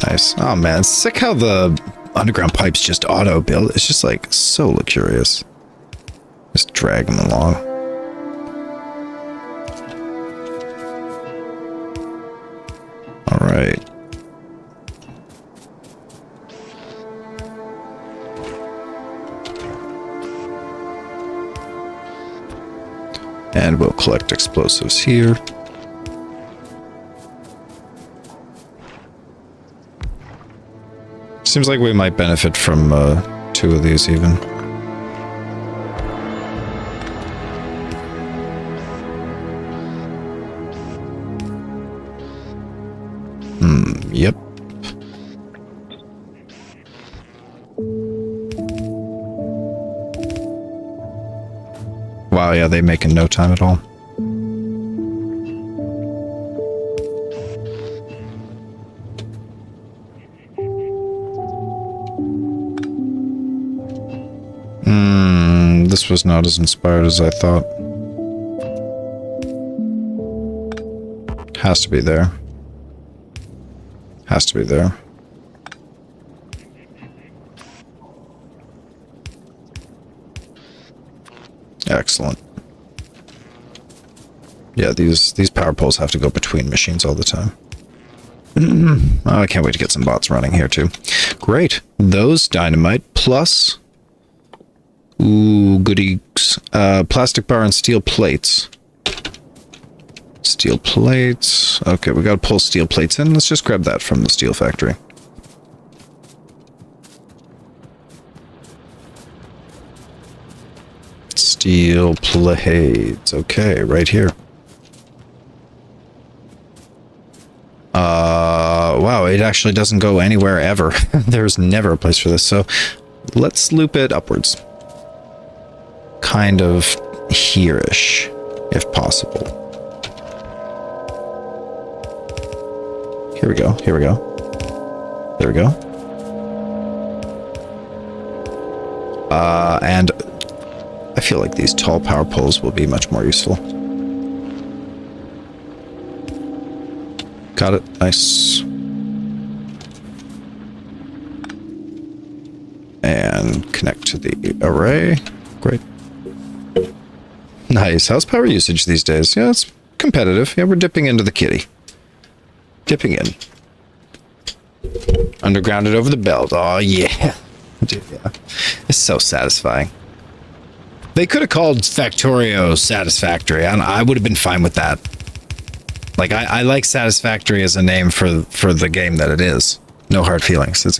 Nice. Oh man, it's sick how the underground pipes just auto build. It's just like so luxurious. Just drag them along. All right. And we'll collect explosives here. Seems like we might benefit from 2 of these even. Yep. Wow, yeah, they make in no time at all. This was not as inspired as I thought. Has to be there. Has to be there. Excellent. Yeah, these power poles have to go between machines all the time. Oh, I can't wait to get some bots running here too. Great. Those dynamite plus... Ooh, goodies. Plastic bar and steel plates. Steel plates. Okay, we gotta pull steel plates in. Let's just grab that from the steel factory. Steel plates. Okay, right here. Wow, it actually doesn't go anywhere ever. There's never a place for this, so let's loop it upwards. Kind of here-ish, if possible. Here we go, here we go. There we go. And I feel like these tall power poles will be much more useful. Got it, nice. And connect to the array. Great. Nice. How's power usage these days? Yeah, it's competitive. Yeah, we're dipping into the kitty. Dipping in. Undergrounded over the belt. Oh, yeah. Dude, yeah. It's so satisfying. They could have called Factorio Satisfactory. I would have been fine with that. Like, I like Satisfactory as a name for the game that it is. No hard feelings. It's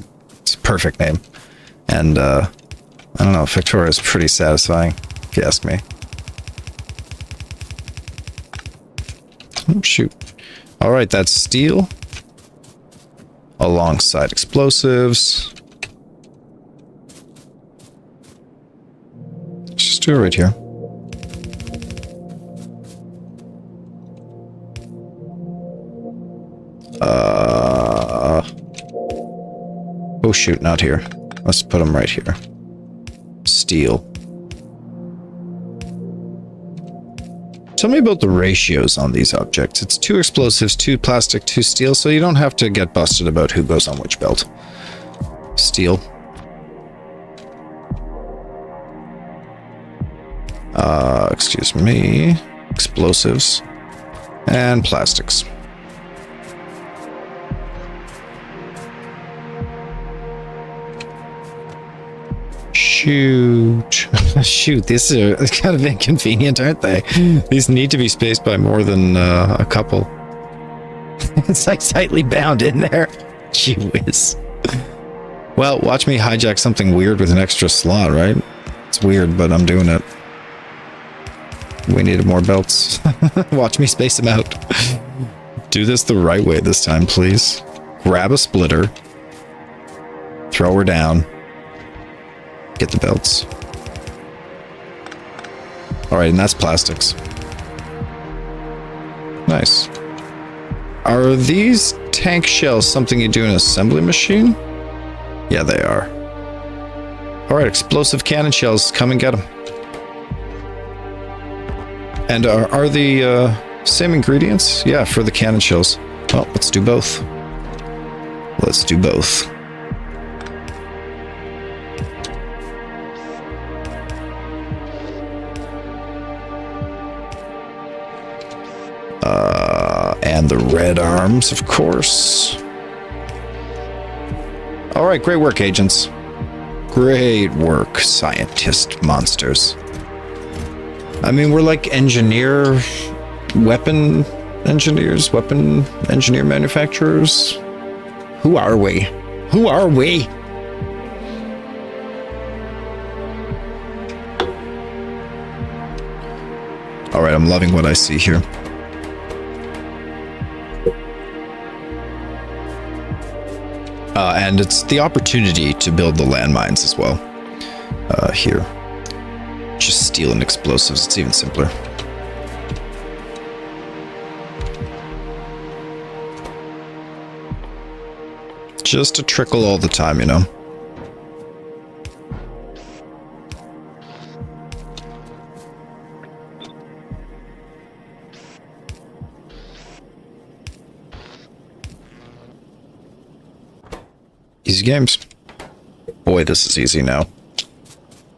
a perfect name. And, I don't know, Factorio is pretty satisfying, if you ask me. Oh, shoot. All right, that's steel. Alongside explosives. Let's just do it right here. Oh, shoot, not here. Let's put them right here. Steel. Tell me about the ratios on these objects. It's 2 explosives, 2 plastic, 2 steel, so you don't have to get busted about who goes on which belt. Steel. Excuse me. Explosives. And plastics. Shoot. Shoot, these are kind of inconvenient, aren't they? These need to be spaced by more than a couple. It's like tightly bound in there. Gee whiz. Well, watch me hijack something weird with an extra slot, right? It's weird, but I'm doing it. We needed more belts. Watch me space them out. Do this the right way this time, please. Grab a splitter. Throw her down. Get the belts. Alright, and that's plastics. Nice. Are these tank shells something you do in an assembly machine? Yeah, they are. Alright, explosive cannon shells. Come and get them. And are the same ingredients? Yeah, for the cannon shells. Well, let's do both. Let's do both. And the red arms, of course. All right, great work, agents. Great work, scientist monsters. I mean, we're like weapon engineer manufacturers. Who are we? Who are we? All right, I'm loving what I see here. And it's the opportunity to build the landmines as well. Here. Just stealing explosives, it's even simpler. Just a trickle all the time, you know? Easy games. Boy, this is easy now.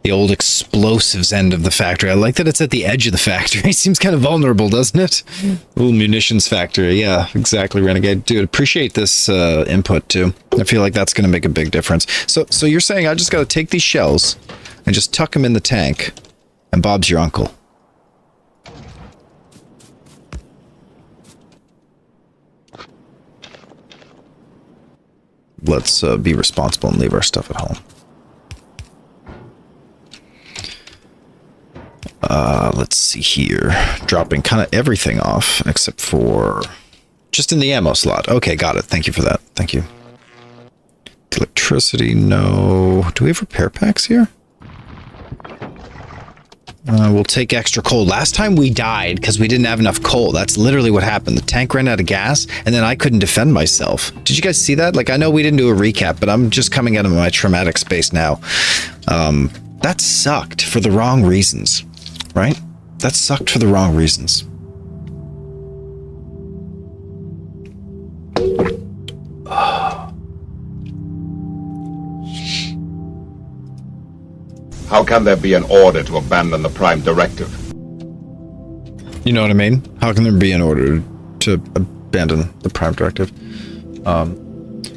The old explosives end of the factory. I like that it's at the edge of the factory. Seems kind of vulnerable, doesn't it? Ooh, munitions factory. Yeah, exactly, Renegade. Dude, appreciate this input, too. I feel like that's going to make a big difference. So you're saying I just got to take these shells and just tuck them in the tank, and Bob's your uncle. Let's be responsible and leave our stuff at home. Let's see here. Dropping kind of everything off except for just in the ammo slot. Okay, got it. Thank you for that. Thank you. Electricity, no. Do we have repair packs here? We'll take extra coal. Last time we died because we didn't have enough coal. That's literally what happened. The tank ran out of gas, and then I couldn't defend myself. Did you guys see that? Like, I know we didn't do a recap, but I'm just coming out of my traumatic space now. That sucked for the wrong reasons, right? That sucked for the wrong reasons. How can there be an order to abandon the Prime Directive? You know what I mean? How can there be an order to abandon the Prime Directive?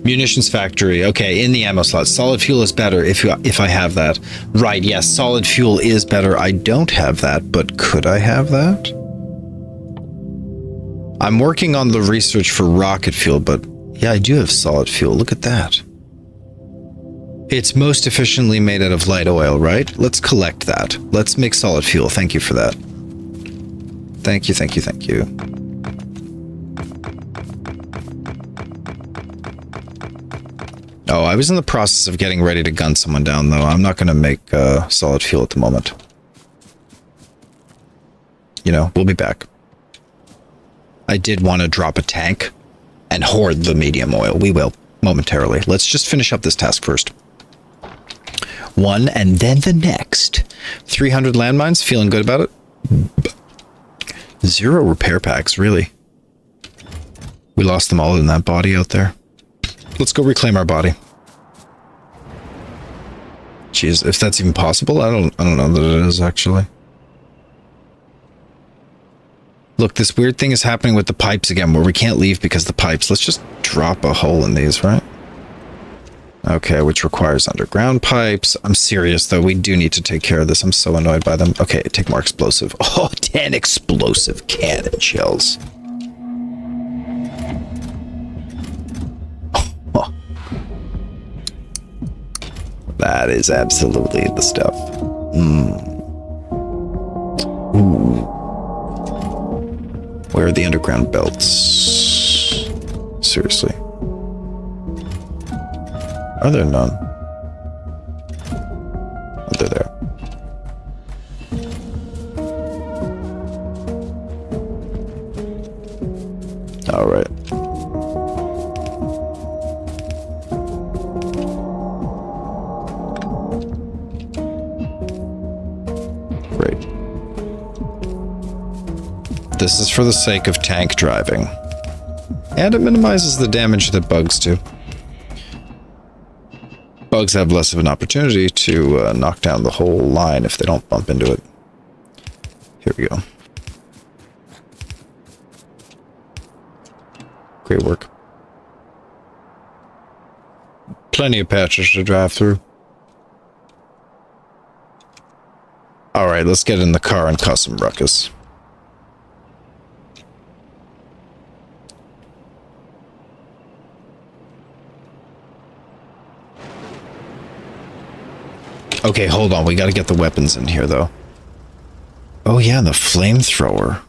Munitions factory. Okay, in the ammo slot. Solid fuel is better if I have that. Right, yes, solid fuel is better. I don't have that, but could I have that? I'm working on the research for rocket fuel, but yeah, I do have solid fuel. Look at that. It's most efficiently made out of light oil, right? Let's collect that. Let's make solid fuel. Thank you for that. Thank you, thank you, thank you. Oh, I was in the process of getting ready to gun someone down, though. I'm not going to make solid fuel at the moment. You know, we'll be back. I did want to drop a tank and hoard the medium oil. We will, momentarily. Let's just finish up this task first. One and then the next. 300 landmines, feeling good about it. 0 repair packs, really. We lost them all in that body out there. Let's go reclaim our body. Jeez, if that's even possible, I don't know that it is actually. Look, this weird thing is happening with the pipes again, where we can't leave because the pipes. Let's just drop a hole in these, right? Okay, which requires underground pipes. I'm serious, though. We do need to take care of this. I'm so annoyed by them. Okay, take more explosive. Oh, 10 explosive cannon shells. Oh. That is absolutely the stuff. Ooh. Where are the underground belts? Seriously. Are there none? Oh, they're there. All right. Great. This is for the sake of tank driving. And it minimizes the damage that bugs do. Bugs have less of an opportunity to knock down the whole line if they don't bump into it. Here we go. Great work. Plenty of patches to drive through. Alright, let's get in the car and cause some ruckus. Okay, hold on. We gotta get the weapons in here, though. Oh, yeah, the flamethrower.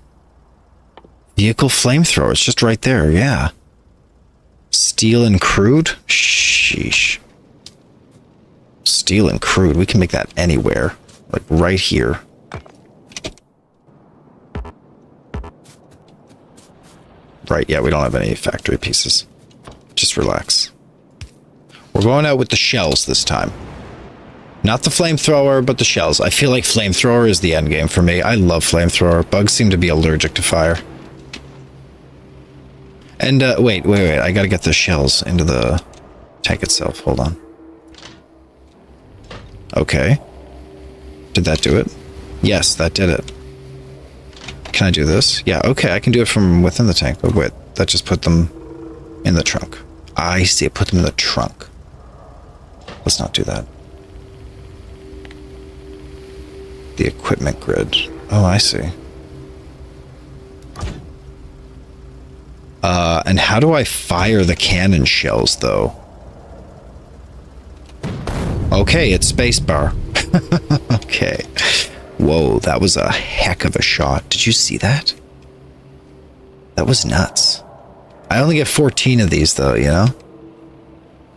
Vehicle flamethrower. It's just right there, yeah. Steel and crude? Sheesh. Steel and crude. We can make that anywhere. Like, right here. Right, yeah, we don't have any factory pieces. Just relax. We're going out with the shells this time. Not the flamethrower, but the shells. I feel like flamethrower is the end game for me. I love flamethrower. Bugs seem to be allergic to fire. And, wait. I gotta get the shells into the tank itself. Hold on. Okay. Did that do it? Yes, that did it. Can I do this? Yeah, okay, I can do it from within the tank. But wait, that just put them in the trunk. I see, put them in the trunk. Let's not do that. The equipment grid. Oh, I see. And how do I fire the cannon shells, though? Okay, it's spacebar. Okay. Whoa, that was a heck of a shot. Did you see that? That was nuts. I only get 14 of these, though, you know?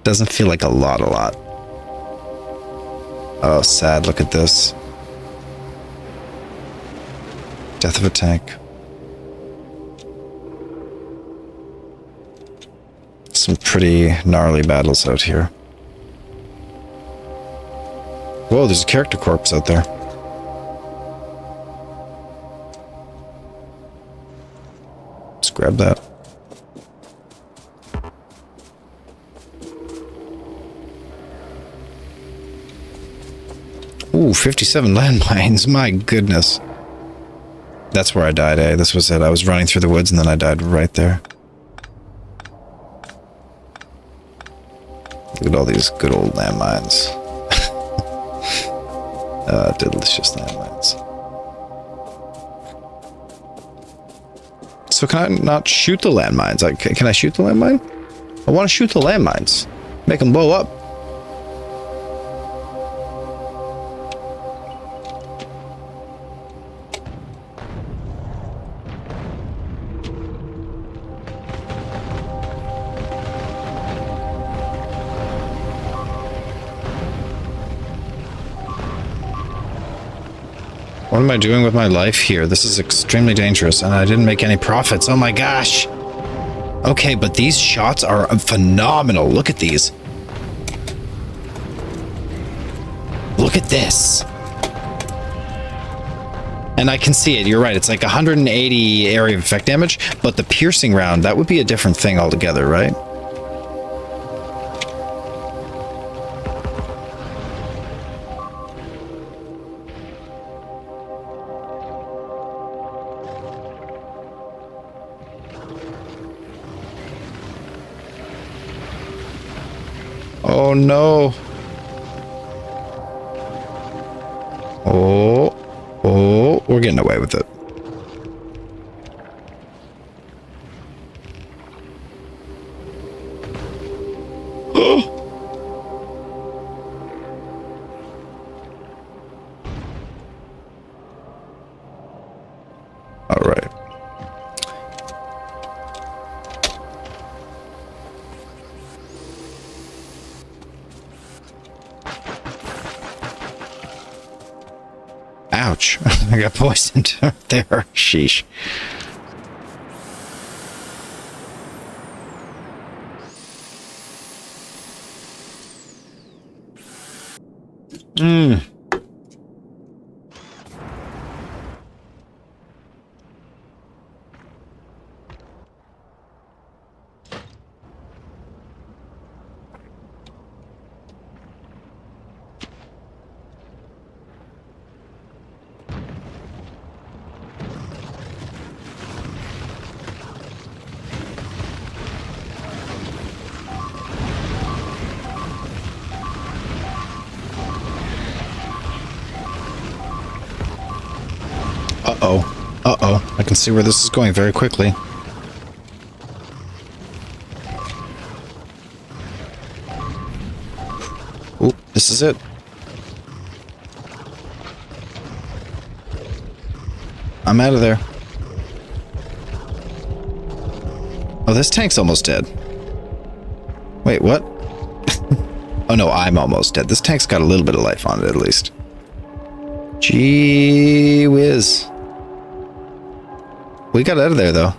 Doesn't feel like a lot. Oh, sad. Look at this. Death of a tank. Some pretty gnarly battles out here. Whoa, there's a character corpse out there. Let's grab that. Ooh, 57 landmines. My goodness. That's where I died, eh? This was it. I was running through the woods and then I died right there. Look at all these good old landmines. Delicious landmines. So can I not shoot the landmines? Can I shoot the landmine? I want to shoot the landmines. Make them blow up. What am I doing with my life here? This is extremely dangerous, and I didn't make any profits. Oh my gosh! Okay, but these shots are phenomenal. Look at these. Look at this. And I can see it. You're right. It's like 180 area of effect damage, but the piercing round, that would be a different thing altogether, right? Oh no. Oh, we're getting away with it. All right. Ouch. I got poisoned there. Sheesh. Uh-oh. Uh-oh. I can see where this is going very quickly. Oop, this is it. I'm out of there. Oh, this tank's almost dead. Wait, what? Oh no, I'm almost dead. This tank's got a little bit of life on it, at least. Gee whiz. We got out of there, though.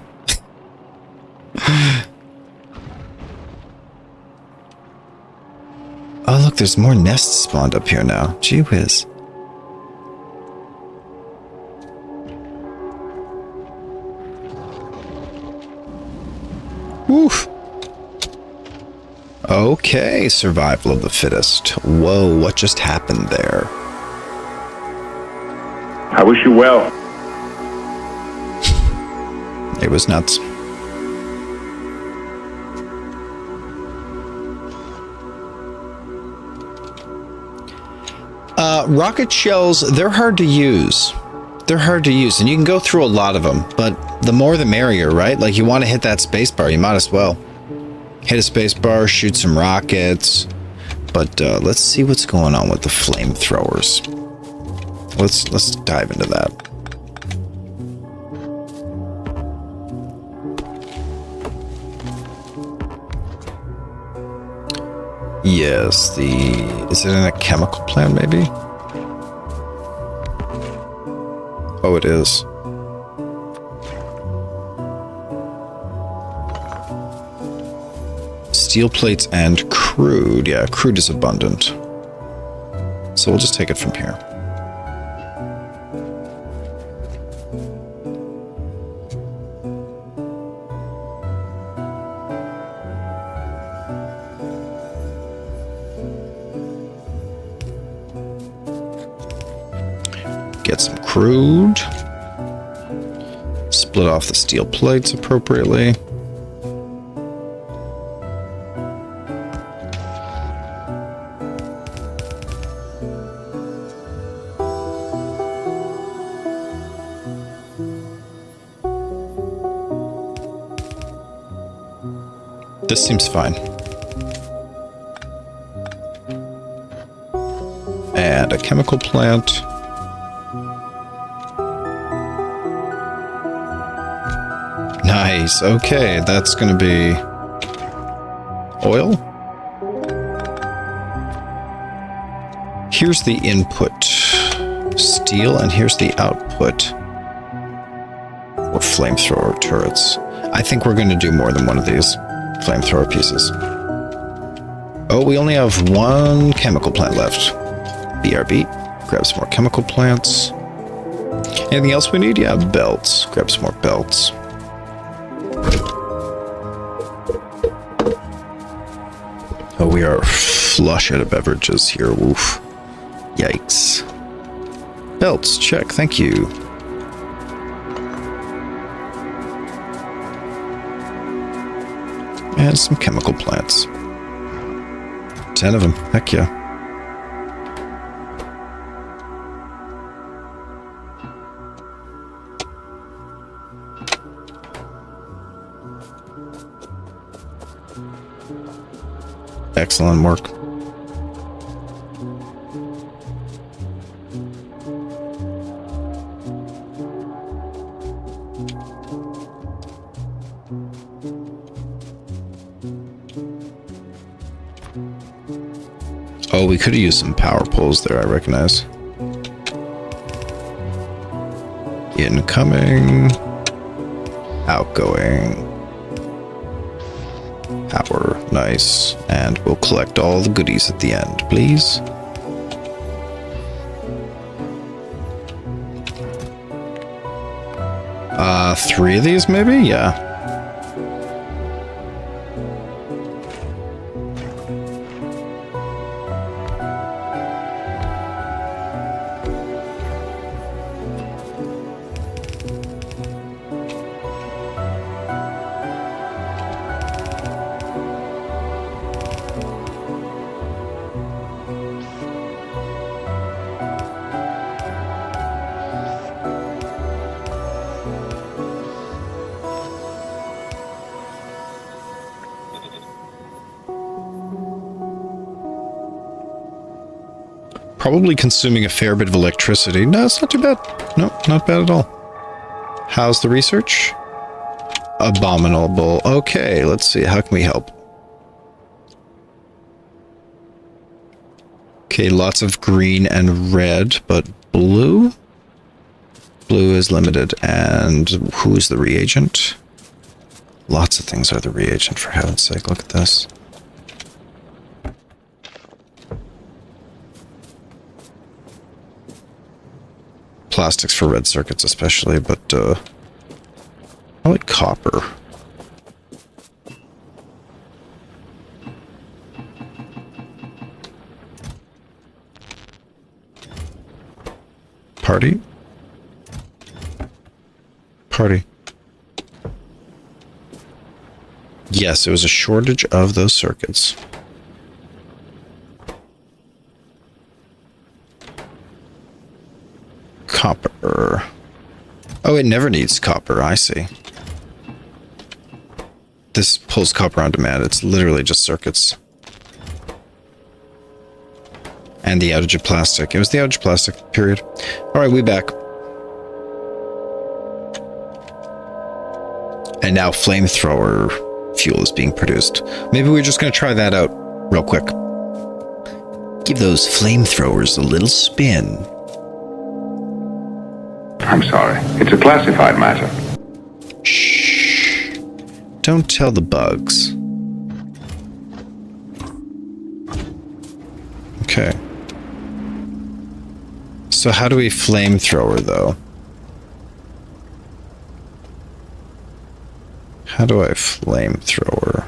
Oh, look, there's more nests spawned up here now. Gee whiz. Woof. Okay, survival of the fittest. Whoa, what just happened there? I wish you well. It was nuts. Rocket shells, they're hard to use. They're hard to use, and you can go through a lot of them, but the more the merrier, right? Like, you want to hit that spacebar, you might as well. Hit a spacebar, shoot some rockets. But let's see what's going on with the flamethrowers. Let's dive into that. Yes, is it in a chemical plant, maybe? Oh, it is. Steel plates and crude. Yeah, crude is abundant. So we'll just take it from here. Get some crude. Split off the steel plates appropriately. This seems fine. And a chemical plant. Nice. Okay, that's going to be oil. Here's the input. Steel, and here's the output. For flamethrower turrets. I think we're going to do more than one of these flamethrower pieces. Oh, we only have one chemical plant left. BRB. Grab some more chemical plants. Anything else we need? Yeah, belts. Grab some more belts. Oh, we are flush out of beverages here. Woof. Yikes. Belts, check. Thank you. And some chemical plants. 10 of them. Heck yeah. Excellent work. Oh, we could have used some power poles there, I recognize. Incoming. Outgoing. Power. Nice. And we'll collect all the goodies at the end, please. Three of these, maybe? Yeah. Probably consuming a fair bit of electricity. No, it's not too bad. No, not bad at all. How's the research? Abominable. Okay, let's see. How can we help? Okay, lots of green and red, but blue? Blue is limited. And who's the reagent? Lots of things are the reagent, for heaven's sake. Look at this. Plastics for red circuits especially, but I like copper. Party? Party. Yes, it was a shortage of those circuits. Copper. Oh, it never needs copper. I see. This pulls copper on demand. It's literally just circuits. And the outage of plastic. It was the outage of plastic, period. Alright, we back. And now flamethrower fuel is being produced. Maybe we're just going to try that out real quick. Give those flamethrowers a little spin. I'm sorry. It's a classified matter. Shh. Don't tell the bugs. Okay. So how do we flamethrower, though? How do I flamethrower?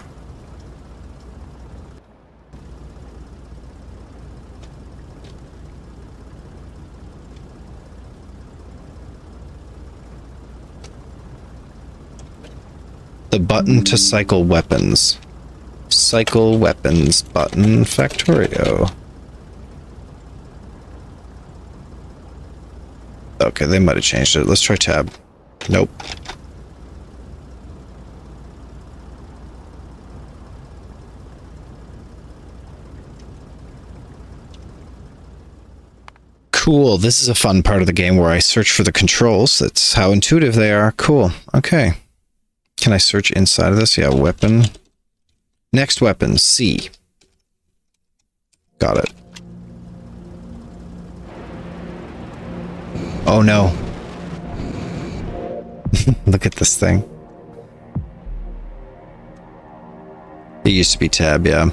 The button to cycle weapons. Cycle weapons button Factorio. Okay, they might have changed it. Let's try tab. Nope. Cool. This is a fun part of the game where I search for the controls. That's how intuitive they are. Cool. Okay. Can I search inside of this? Yeah, weapon. Next weapon, C. Got it. Oh no. Look at this thing. It used to be tab, yeah.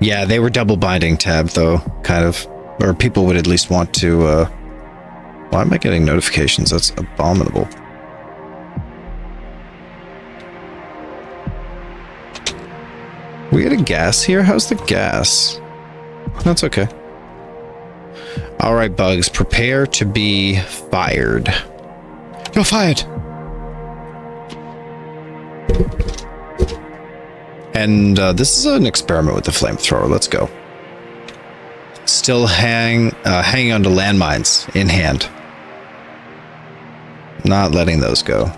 Yeah, they were double binding tab though, kind of. Or people would at least want to, why am I getting notifications? That's abominable. We get a gas here? How's the gas? That's okay. Alright, bugs. Prepare to be fired. You're fired! And this is an experiment with the flamethrower. Let's go. Still hanging onto landmines in hand. Not letting those go.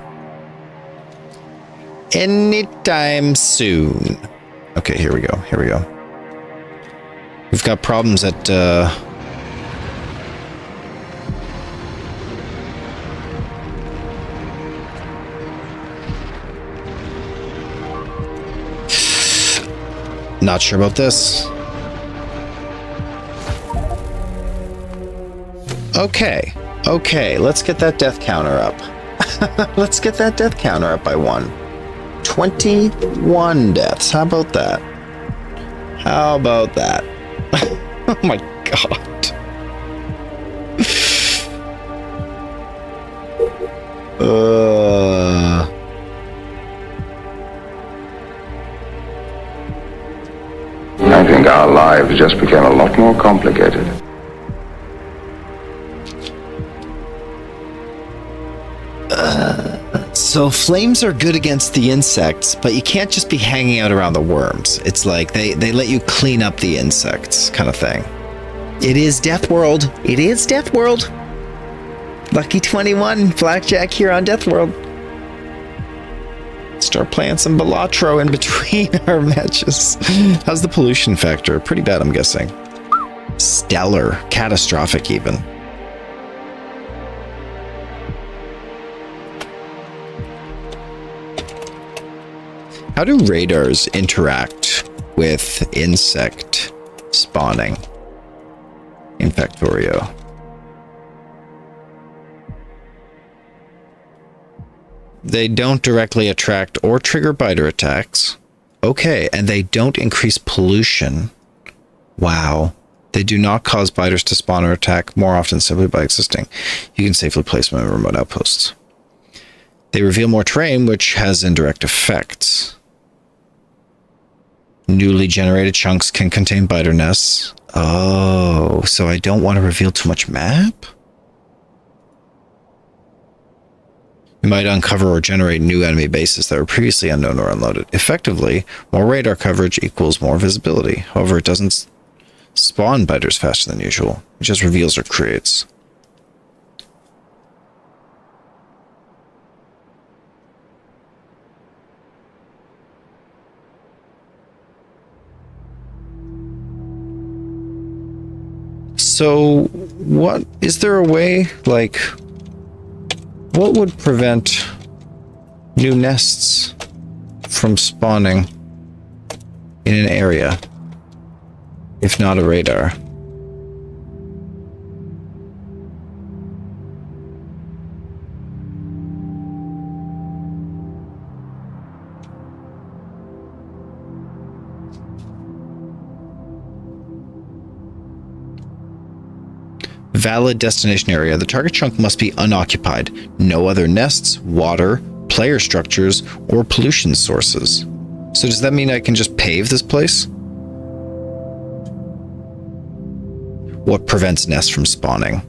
Anytime soon. Okay, here we go. Here we go. We've got problems at, not sure about this. Okay. Okay, let's get that death counter up. Let's get that death counter up by 1. 21 deaths. How about that? How about that? Oh my god. I think our lives just became a lot more complicated. So flames are good against the insects, but you can't just be hanging out around the worms. It's like they let you clean up the insects kind of thing. It is Deathworld. It is Deathworld. Lucky 21, Blackjack here on Deathworld. Start playing some Balatro in between our matches. How's the pollution factor? Pretty bad, I'm guessing. stellar, catastrophic even. How do radars interact with insect spawning in Factorio? They don't directly attract or trigger biter attacks. Okay, and they don't increase pollution. Wow. They do not cause biters to spawn or attack more often simply by existing. You can safely place them in remote outposts. They reveal more terrain, which has indirect effects. Newly generated chunks can contain biter nests. Oh, so I don't want to reveal too much map? You might uncover or generate new enemy bases that were previously unknown or unloaded. Effectively, more radar coverage equals more visibility. However, it doesn't spawn biters faster than usual. It just reveals or creates. So, what is there a way, like, what would prevent new nests from spawning in an area, if not a radar? Valid destination area. The target chunk must be unoccupied. No other nests, water, player structures, or pollution sources. So does that mean I can just pave this place? What prevents nests from spawning?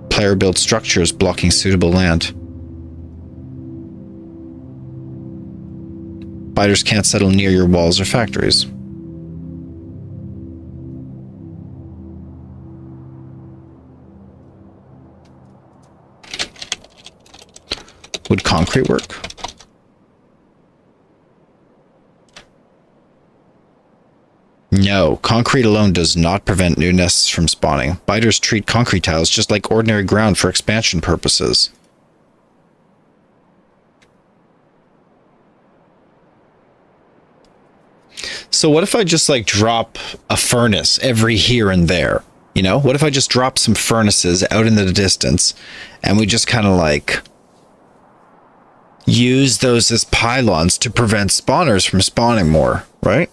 Player built structures blocking suitable land. Biters can't settle near your walls or factories. Would concrete work? No, concrete alone does not prevent new nests from spawning. Biters treat concrete tiles just like ordinary ground for expansion purposes. So what if I just like drop a furnace every here and there? You know, what if I just drop some furnaces out in the distance and we just kind of like use those as pylons to prevent spawners from spawning more, right?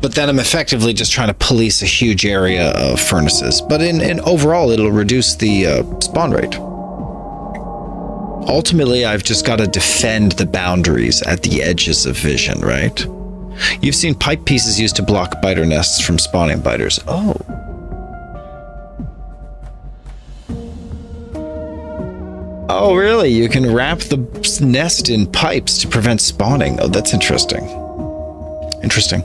But then I'm effectively just trying to police a huge area of furnaces. But in overall, it'll reduce the spawn rate. Ultimately, I've just got to defend the boundaries at the edges of vision, right? You've seen pipe pieces used to block biter nests from spawning biters. Oh. Oh, really? You can wrap the nest in pipes to prevent spawning. Oh, that's interesting. Interesting.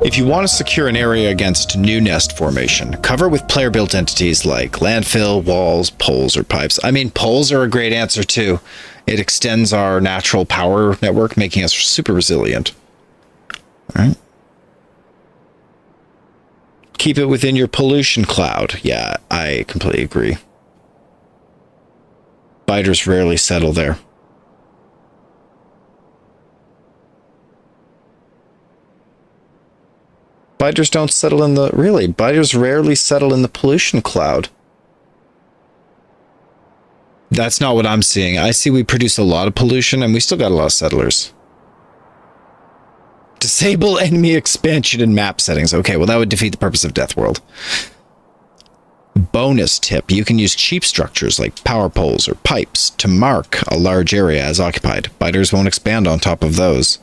If you want to secure an area against new nest formation, cover with player-built entities like landfill, walls, poles, or pipes. I mean, poles are a great answer too. It extends our natural power network, making us super resilient. All right. Keep it within your pollution cloud. Yeah, I completely agree. Biters rarely settle there. Biters don't settle in the... Really, biters rarely settle in the pollution cloud. That's not what I'm seeing. I see we produce a lot of pollution and we still got a lot of settlers. Disable enemy expansion in map settings. Okay, well that would defeat the purpose of Deathworld. Bonus tip. You can use cheap structures like power poles or pipes to mark a large area as occupied. Biters won't expand on top of those.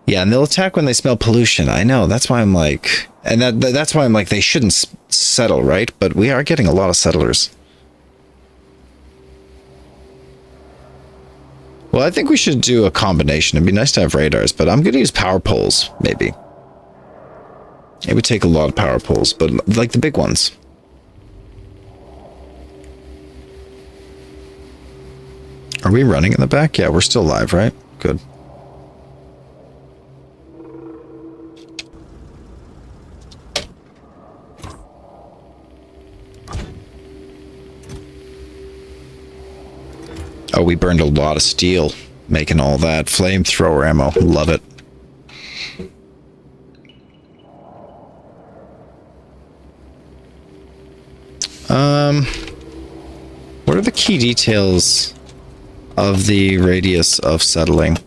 Yeah, and they'll attack when they smell pollution. I know. That's why I'm like... And that's why I'm like, they shouldn't settle, right? But we are getting a lot of settlers. Well, I think we should do a combination. It'd be nice to have radars, but I'm going to use power poles, maybe. It would take a lot of power poles, but like the big ones. Are we running in the back? Yeah, we're still live, right? Good. Oh, we burned a lot of steel making all that flamethrower ammo. Love it. What are the key details of the radius of settling?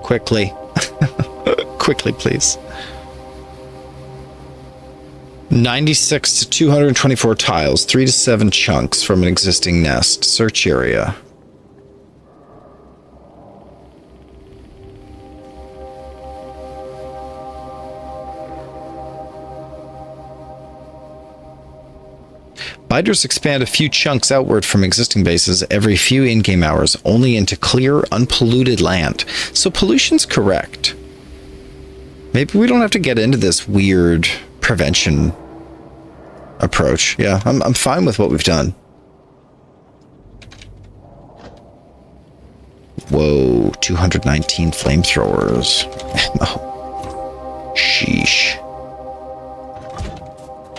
Quickly. Quickly, please. 96 to 224 tiles, 3 to 7 chunks from an existing nest. Search area. Biters expand a few chunks outward from existing bases every few in-game hours, only into clear, unpolluted land. So pollution's correct. Maybe we don't have to get into this weird prevention approach. Yeah, I'm fine with what we've done. Whoa, 219 flamethrowers. Oh. Sheesh.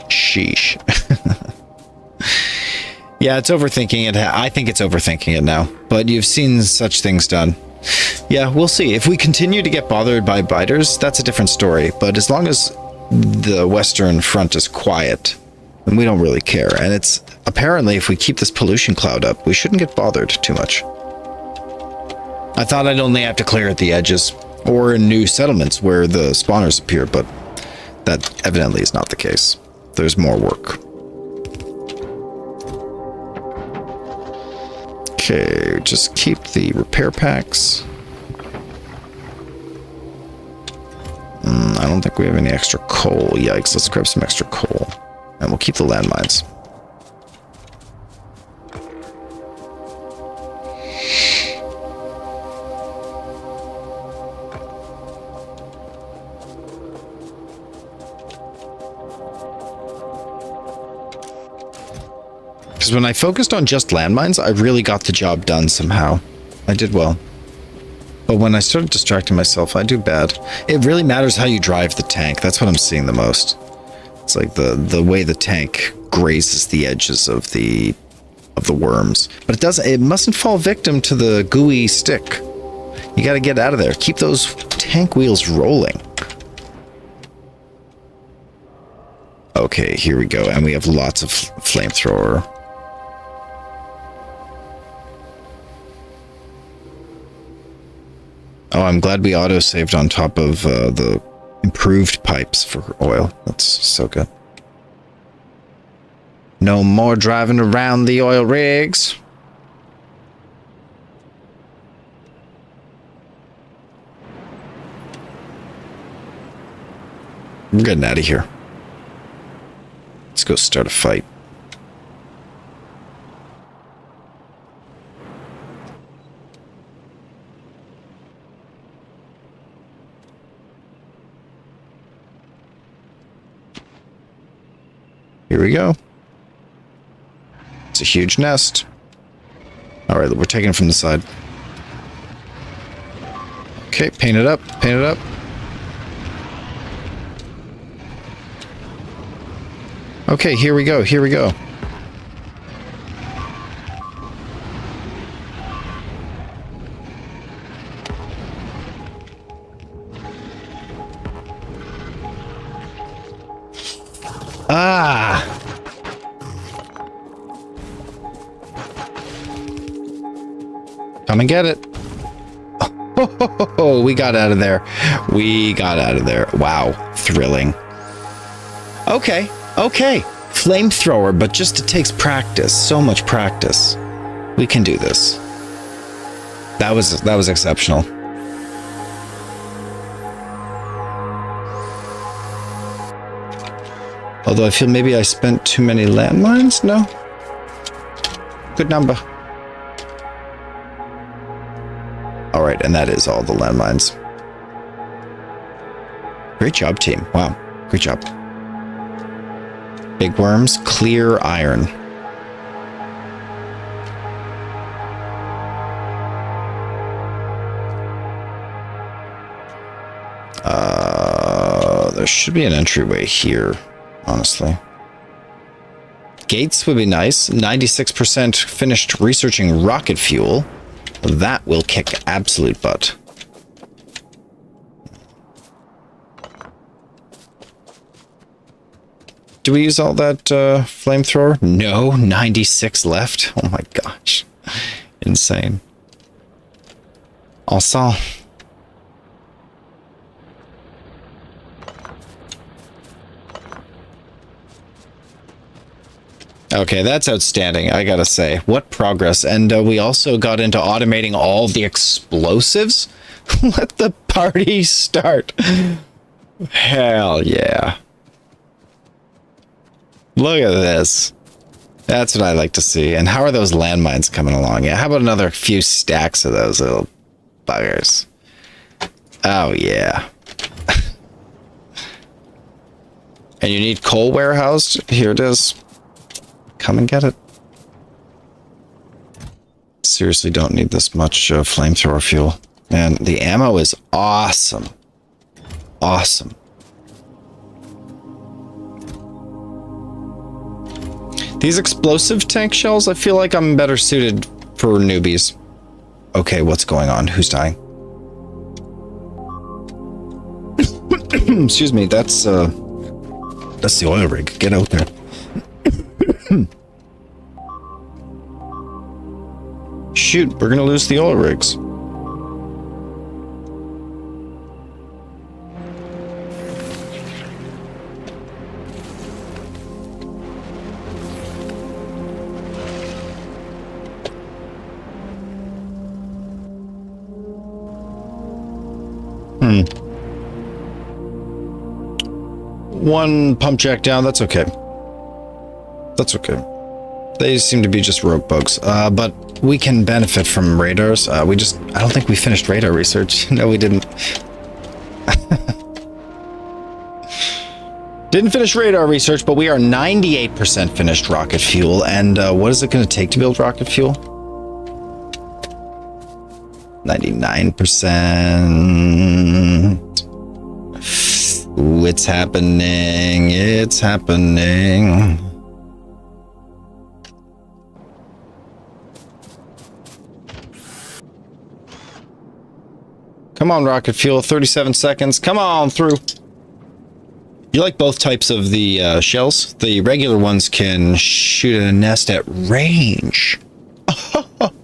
Sheesh. Yeah, it's overthinking it. I think it's overthinking it now. But you've seen such things done. Yeah, we'll see. If we continue to get bothered by biters, that's a different story. But as long as the Western Front is quiet, then we don't really care. And it's apparently, if we keep this pollution cloud up, we shouldn't get bothered too much. I thought I'd only have to clear at the edges or in new settlements where the spawners appear, but that evidently is not the case. There's more work. Okay, just keep the repair packs. I don't think we have any extra coal. Yikes, let's grab some extra coal. And we'll keep the landmines. Because when I focused on just landmines, I really got the job done somehow. I did well. But when I started distracting myself, I do bad. It really matters how you drive the tank. That's what I'm seeing the most. It's like the way the tank grazes the edges of the worms. But it mustn't fall victim to the gooey stick. You got to get out of there. Keep those tank wheels rolling. Okay, here we go. And we have lots of flamethrower. Oh, I'm glad we auto-saved on top of the improved pipes for oil. That's so good. No more driving around the oil rigs. We're getting out of here. Let's go start a fight. Here we go. It's a huge nest. All right, we're taking it from the side. Okay, paint it up, paint it up. Okay, here we go, here we go. Ah! Come and get it. Oh, we got out of there. We got out of there. Wow, thrilling. Okay, okay. Flamethrower, but just it takes practice. So much practice. We can do this. That was exceptional. Although I feel maybe I spent too many landmines? No. Good number. All right, and that is all the landmines. Great job, team. Wow, great job. Big worms, clear iron. There should be an entryway here, honestly. Gates would be nice. 96% finished researching rocket fuel. That will kick absolute butt. Do we use all that flamethrower? No, 96 left. Oh my gosh. Insane. Also, okay, that's outstanding, I gotta say. What progress. And we also got into automating all the explosives. Let the party start. Hell yeah. Look at this. That's what I like to see. And how are those landmines coming along? Yeah, how about another few stacks of those little buggers? Oh, yeah. And you need coal warehoused? Here it is. Come and get it. Seriously, don't need this much flamethrower fuel. Man, the ammo is awesome. Awesome. These explosive tank shells, I feel like I'm better suited for newbies. Okay, what's going on? Who's dying? Excuse me, that's the oil rig. Get out there. Shoot, we're gonna lose the oil rigs. One pump jack down, that's okay. That's okay. They seem to be just rogue bugs. But we can benefit from radars. I don't think we finished radar research. No, we didn't. Didn't finish radar research, but we are 98% finished rocket fuel. And what is it going to take to build rocket fuel? 99%. Ooh, it's happening. It's happening. Come on, rocket fuel. 37 seconds. Come on through. You like both types of the shells? The regular ones can shoot a nest at range.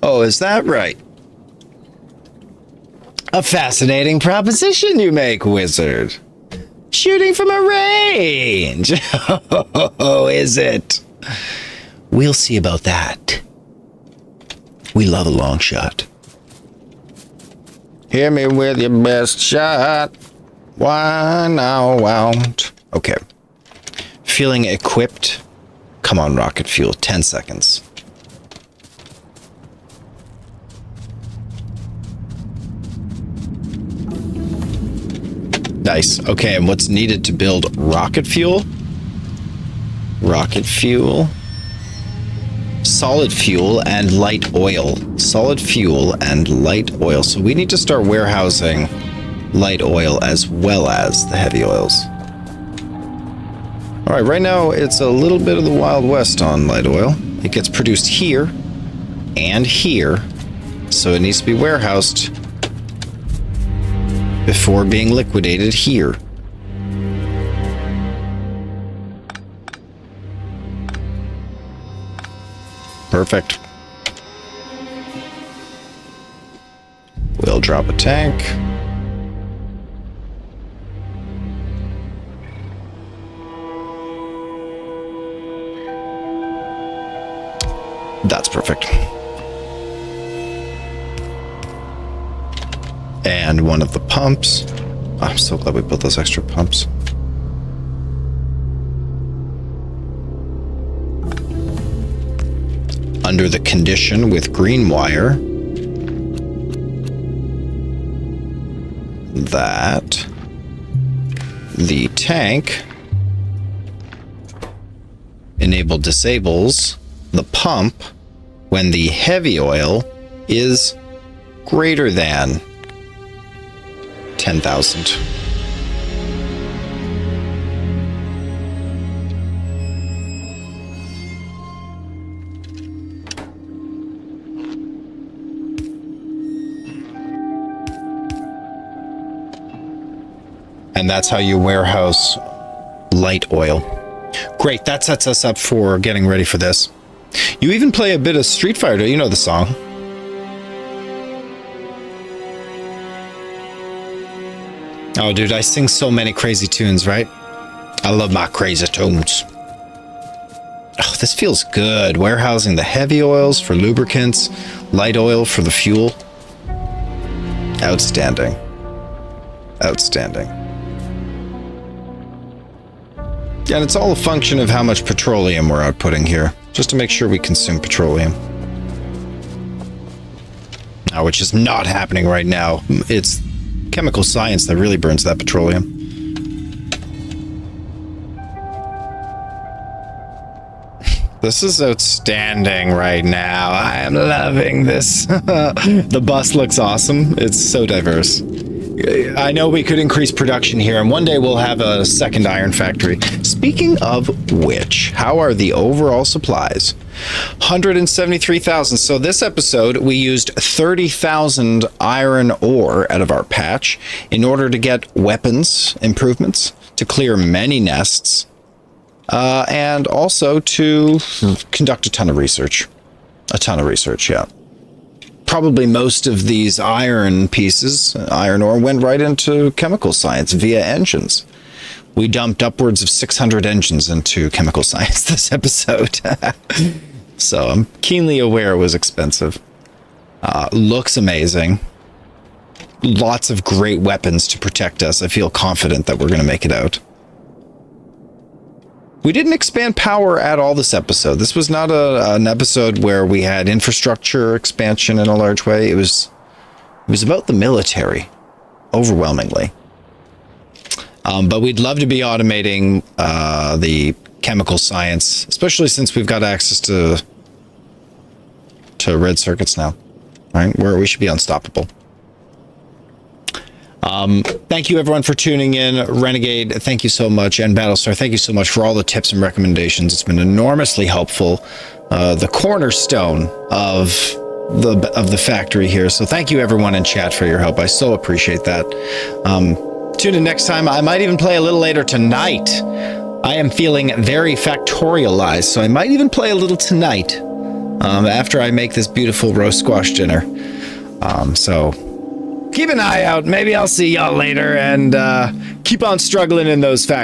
Oh, is that right? A fascinating proposition you make, wizard. Shooting from a range. Oh, is it? We'll see about that. We love a long shot. Hit me with your best shot. Why now, won't? Okay. Feeling equipped. Come on, rocket fuel. 10 seconds. Nice. Okay, and what's needed to build rocket fuel? Rocket fuel. Solid fuel and light oil. Solid fuel and light oil. So we need to start warehousing light oil as well as the heavy oils. All right, right now it's a little bit of the Wild West on light oil. It gets produced here and here, so it needs to be warehoused before being liquidated here. Perfect. We'll drop a tank. That's perfect. And one of the pumps. I'm so glad we built those extra pumps. under the condition with green wire that the tank disables the pump when the heavy oil is greater than 10,000. And that's how you warehouse light oil. Great, that sets us up for getting ready for this. You even play a bit of Street Fighter, you know the song. Oh, dude, I sing so many crazy tunes, right? I love my crazy tunes. Oh, this feels good. Warehousing the heavy oils for lubricants, light oil for the fuel. Outstanding. Outstanding. Yeah, and it's all a function of how much petroleum we're outputting here, just to make sure we consume petroleum. Which is not happening right now. It's chemical science that really burns that petroleum. This is outstanding right now. I am loving this. The bus looks awesome. It's so diverse. I know we could increase production here, and one day we'll have a second iron factory. Speaking of which, how are the overall supplies? 173,000. So this episode, we used 30,000 iron ore out of our patch in order to get weapons improvements, to clear many nests, and also to conduct a ton of research. A ton of research, yeah. Probably most of these iron pieces, iron ore, went right into chemical science via engines. We dumped upwards of 600 engines into chemical science this episode. So I'm keenly aware it was expensive. Looks amazing. Lots of great weapons to protect us. I feel confident that we're going to make it out. We didn't expand power at all this episode. This was not an episode where we had infrastructure expansion in a large way. It was about the military, overwhelmingly. But we'd love to be automating the chemical science, especially since we've got access to red circuits now, right? Where we should be unstoppable. Thank you everyone for tuning in. Renegade, thank you so much, and Battlestar, thank you so much for all the tips and recommendations. It's been enormously helpful. The cornerstone of the factory here. So thank you everyone in chat for your help. I so appreciate that. Tune in next time. I might even play a little later tonight. I am feeling very factorialized, so I might even play a little tonight after I make this beautiful roast squash dinner. So keep an eye out. Maybe I'll see y'all later, and keep on struggling in those factories.